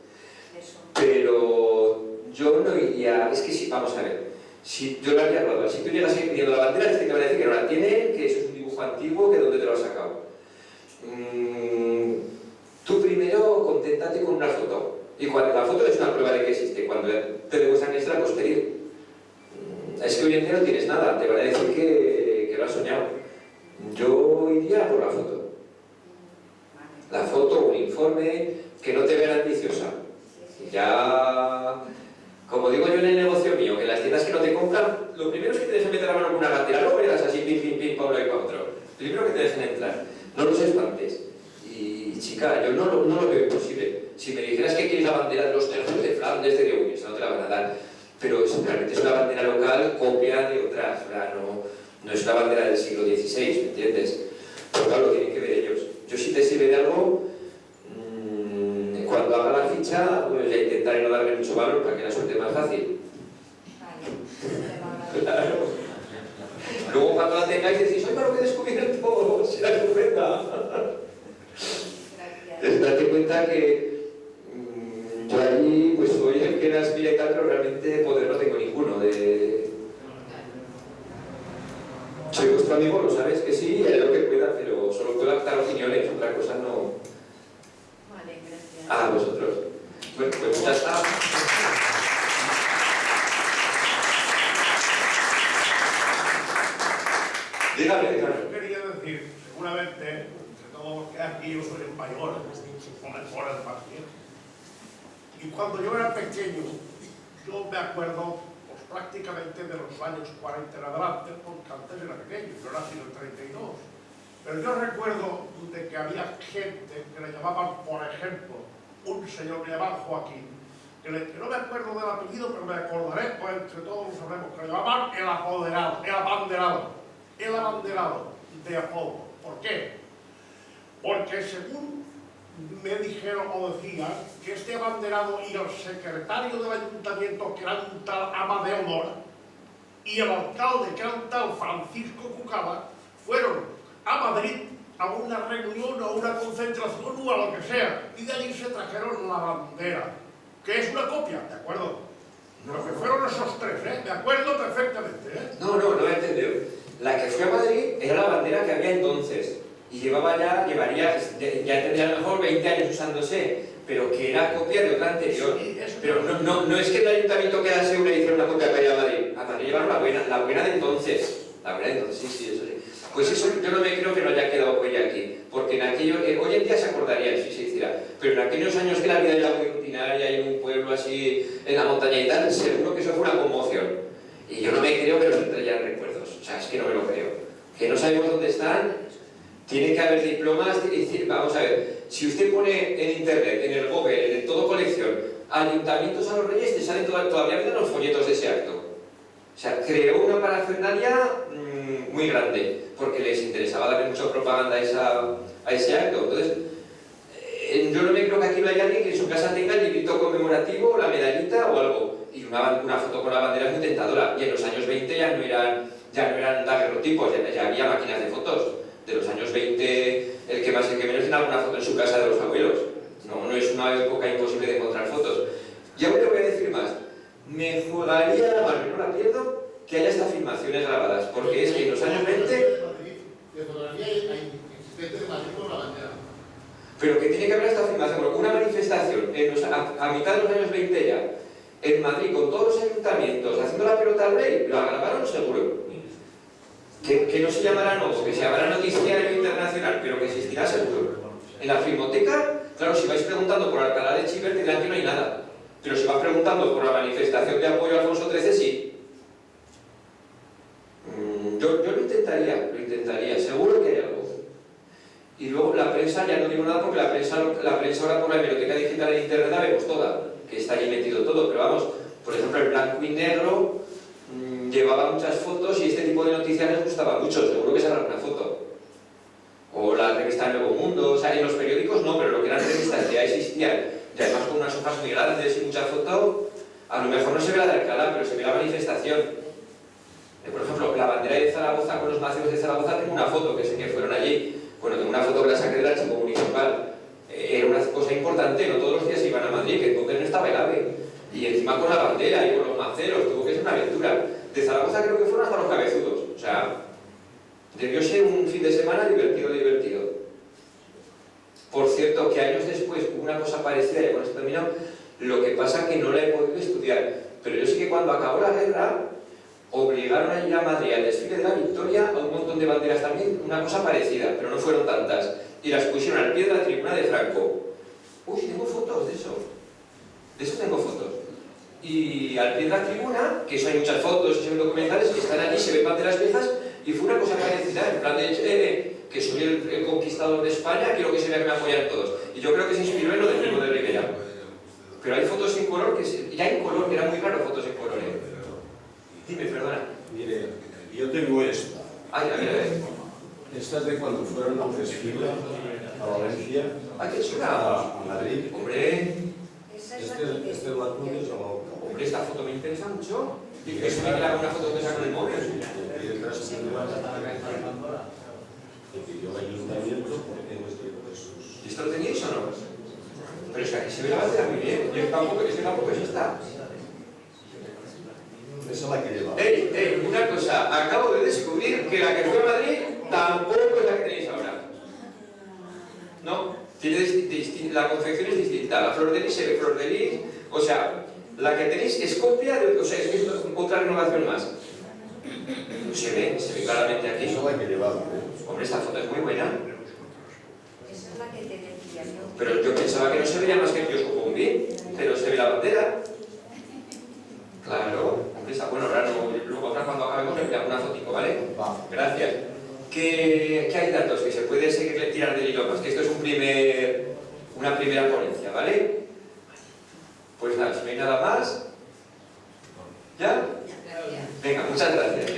Eso. Pero yo no iría, es que sí, vamos a ver, Si yo lo haría gradual. Si tú llegas ahí pidiendo la bandera, te van a decir que no la tienen, que eso es un dibujo antiguo, que dónde te lo has sacado. Tú primero conténtate con una foto. Y cuando la foto es una prueba de que existe. Cuando te demuestran que es la puedes pedir. Es que hoy en día no tienes nada, te van a decir que lo has soñado. Yo iría por la foto. La foto, un informe, que no te vean ambiciosa. Ya, como digo yo en el negocio mío, que las tiendas que no te compran, lo primero es que te dejen meter la mano con una bandera, luego verás así, pim, pim, pim, para uno y para otro. Primero que te dejen entrar, no los espantes. Y chica, yo no lo veo imposible. Si me dijeras que quieres la bandera de los tercios de Flandes, de Uy, eso no te la van a dar. Pero realmente es una bandera local, copia de otras, ¿verdad? No es una bandera del siglo XVI, ¿me entiendes? Pero claro, lo tienen que ver ellos. Yo si te sirve de algo, cuando haga la ficha, pues ya intentaré no darle mucho valor para que la suelte más fácil. Claro. Luego cuando la tengáis decís, ¡ay, lo que he descubierto! ¡Será estupenda! Date cuenta que yo allí pues soy el que las mira y tal, pero realmente poder no tengo ninguno. Soy vuestro amigo, lo sabes que sí, haré lo que pueda, pero solo puedo adaptar opiniones, otra cosa no. Vale, gracias. A vosotros. Bueno, pues ya está. Dígame. Yo quería decir, seguramente, entre todos los que aquí, yo soy el mayor, son mejores de paciencia. Y cuando yo era pequeño, yo me acuerdo pues, prácticamente de los años 40 en adelante, porque antes era pequeño, yo nací en el 32. Pero yo recuerdo de que había gente que le llamaban, por ejemplo, un señor que llamaba Joaquín, que no me acuerdo del apellido, pero me acordaré, pues entre todos lo sabremos, que le llamaban el apoderado, el abanderado de Apolo. ¿Por qué? Porque según me dijeron o decían que este abanderado y el secretario del ayuntamiento, que era un tal Amadeo Mora, y el alcalde, que era un tal Francisco Cucala, fueron a Madrid a una reunión o a una concentración o a lo que sea, y de allí se trajeron la bandera, que es una copia, ¿de acuerdo? Lo que fueron esos tres, ¿eh? Me acuerdo perfectamente, ¿eh? No he entendido. La que fue a Madrid era la bandera que había entonces. Y llevaría, ya tendría a lo mejor 20 años usándose, pero que era copia de otra anterior. Sí, pero no es que el ayuntamiento quedase una y hiciera una copia para ir a Madrid. A Madrid llevaron la buena de entonces. La buena de entonces, sí, eso sí. Pues eso yo no me creo que no haya quedado huella aquí, porque en aquello, hoy en día se acordaría si se hiciera, pero en aquellos años que la vida era muy rutinaria y en un pueblo así, en la montaña y tal, seguro que eso fue una conmoción. Y yo no me creo que nos entregaran recuerdos, o sea, es que no me lo creo. Que no sabemos dónde están, tiene que haber diplomas, vamos a ver, si usted pone en internet, en el Google, en todo colección, ayuntamientos a los reyes, te salen todavía viendo los folletos de ese acto. O sea, creó una parafernalia muy grande, porque les interesaba darle mucha propaganda a ese acto. Entonces, yo no me creo que aquí no haya alguien que en su casa tenga el librito conmemorativo, la medallita o algo. Y una foto con la bandera es muy tentadora. Y en los años 20 ya no eran daguerrotipos, ya había máquinas de fotos. De los años 20, el que más, el que menos tiene alguna foto en su casa de los abuelos. No es una época imposible de encontrar fotos. Y ahora le voy a decir más. Me jugaría la mano, no la pierdo, que haya estas filmaciones grabadas, porque es que en los años 20... De fotografía existente de Madrid con la bandera. Pero que tiene que haber esta filmación, porque una manifestación a mitad de los años 20 ya, en Madrid, con todos los ayuntamientos, haciendo la pelota al rey, la grabaron seguro. Que no se llamará no, que se llamará noticiario internacional, pero que existirá seguro. En la filmoteca, claro, si vais preguntando por Alcalá de Chiver, te dirán que no hay nada. Pero si vas preguntando por la manifestación de apoyo a Alfonso XIII, sí. Yo lo intentaría, seguro que hay algo. Y luego la prensa, ya no digo nada porque la prensa ahora por la hemeroteca digital en internet la vemos toda, que está allí metido todo, pero vamos, por ejemplo el blanco y negro llevaba muchas fotos y este tipo de noticias les gustaba mucho, seguro que saldrá una foto. O la revista Nuevo Mundo, o sea, en los periódicos no, pero lo que eran revistas ya existían, y además con unas hojas muy grandes y mucha foto, a lo mejor no se ve la de Alcalá, pero se ve la manifestación. Por ejemplo, la bandera de Zaragoza con los nacidos de Zaragoza, tengo una foto que sé que fueron allí. Bueno, tengo una foto que la saqué del archivo municipal. Era una cosa importante, no todos los días iban a Madrid, que entonces no estaba el AVE. Y encima con la bandera y con los maceros, tuvo que ser una aventura. De Zaragoza creo que fueron hasta los Cabezudos. O sea, debió ser un fin de semana divertido. Por cierto, que años después hubo una cosa parecida, y con esto terminado, lo que pasa que no la he podido estudiar. Pero yo sé que cuando acabó la guerra, obligaron a ir a Madrid al desfile de la Victoria a un montón de banderas también, una cosa parecida, pero no fueron tantas. Y las pusieron al pie de la tribuna de Franco. Uy, tengo fotos de eso. De eso tengo fotos. Y al pie de la tribuna, que eso hay muchas fotos y documentales, que están allí, se ven banderas viejas, y fue una cosa parecida, en plan de que soy el conquistador de España, quiero que se vea que me apoyan todos. Y yo creo que se inspiró en lo del Primo de Rivera. Pero hay fotos en color, ya en color, era muy raro fotos en color. Dime, perdona. Mire, yo tengo esta. Ay, a ver. Esta es de cuando fueron al desfile a Valencia, Ay, qué chula. a Madrid. Hombre, Esa es la Este es la cruz de Salou. hombre, esta foto me interesa mucho. Y que eso me queda una foto que saco en el móvil. Y detrás tiene que pidió el ayuntamiento porque tengo este de sus... ¿Y esto lo teníais o no? Pero es que aquí se ve la bandera muy bien. Yo tampoco, es que tampoco es esta. Esa es la que lleva. Ey, una cosa. Acabo de descubrir que la que fue a Madrid tampoco es la que tenéis ahora. No, tiene la confección es distinta. La flor de lis se ve flor de lis. O sea, la que tenéis es copia de... O sea, es otra renovación más. Se ve claramente aquí. Esa es la que llevaba. Hombre, esta foto es muy buena. Esa es la que te decía yo. Pero yo pensaba que no se veía más que el kiosco Bombi, pero se ve la bandera. Claro, hombre, está bueno. Ahora luego otra cuando acabemos le una fotico, ¿vale? Va. Gracias. ¿Qué hay datos que se puede seguir tirar del hilo más? Que esto es una primera ponencia, ¿vale? Pues nada, si no hay nada más. ¿Ya? Gracias. Venga, muchas gracias.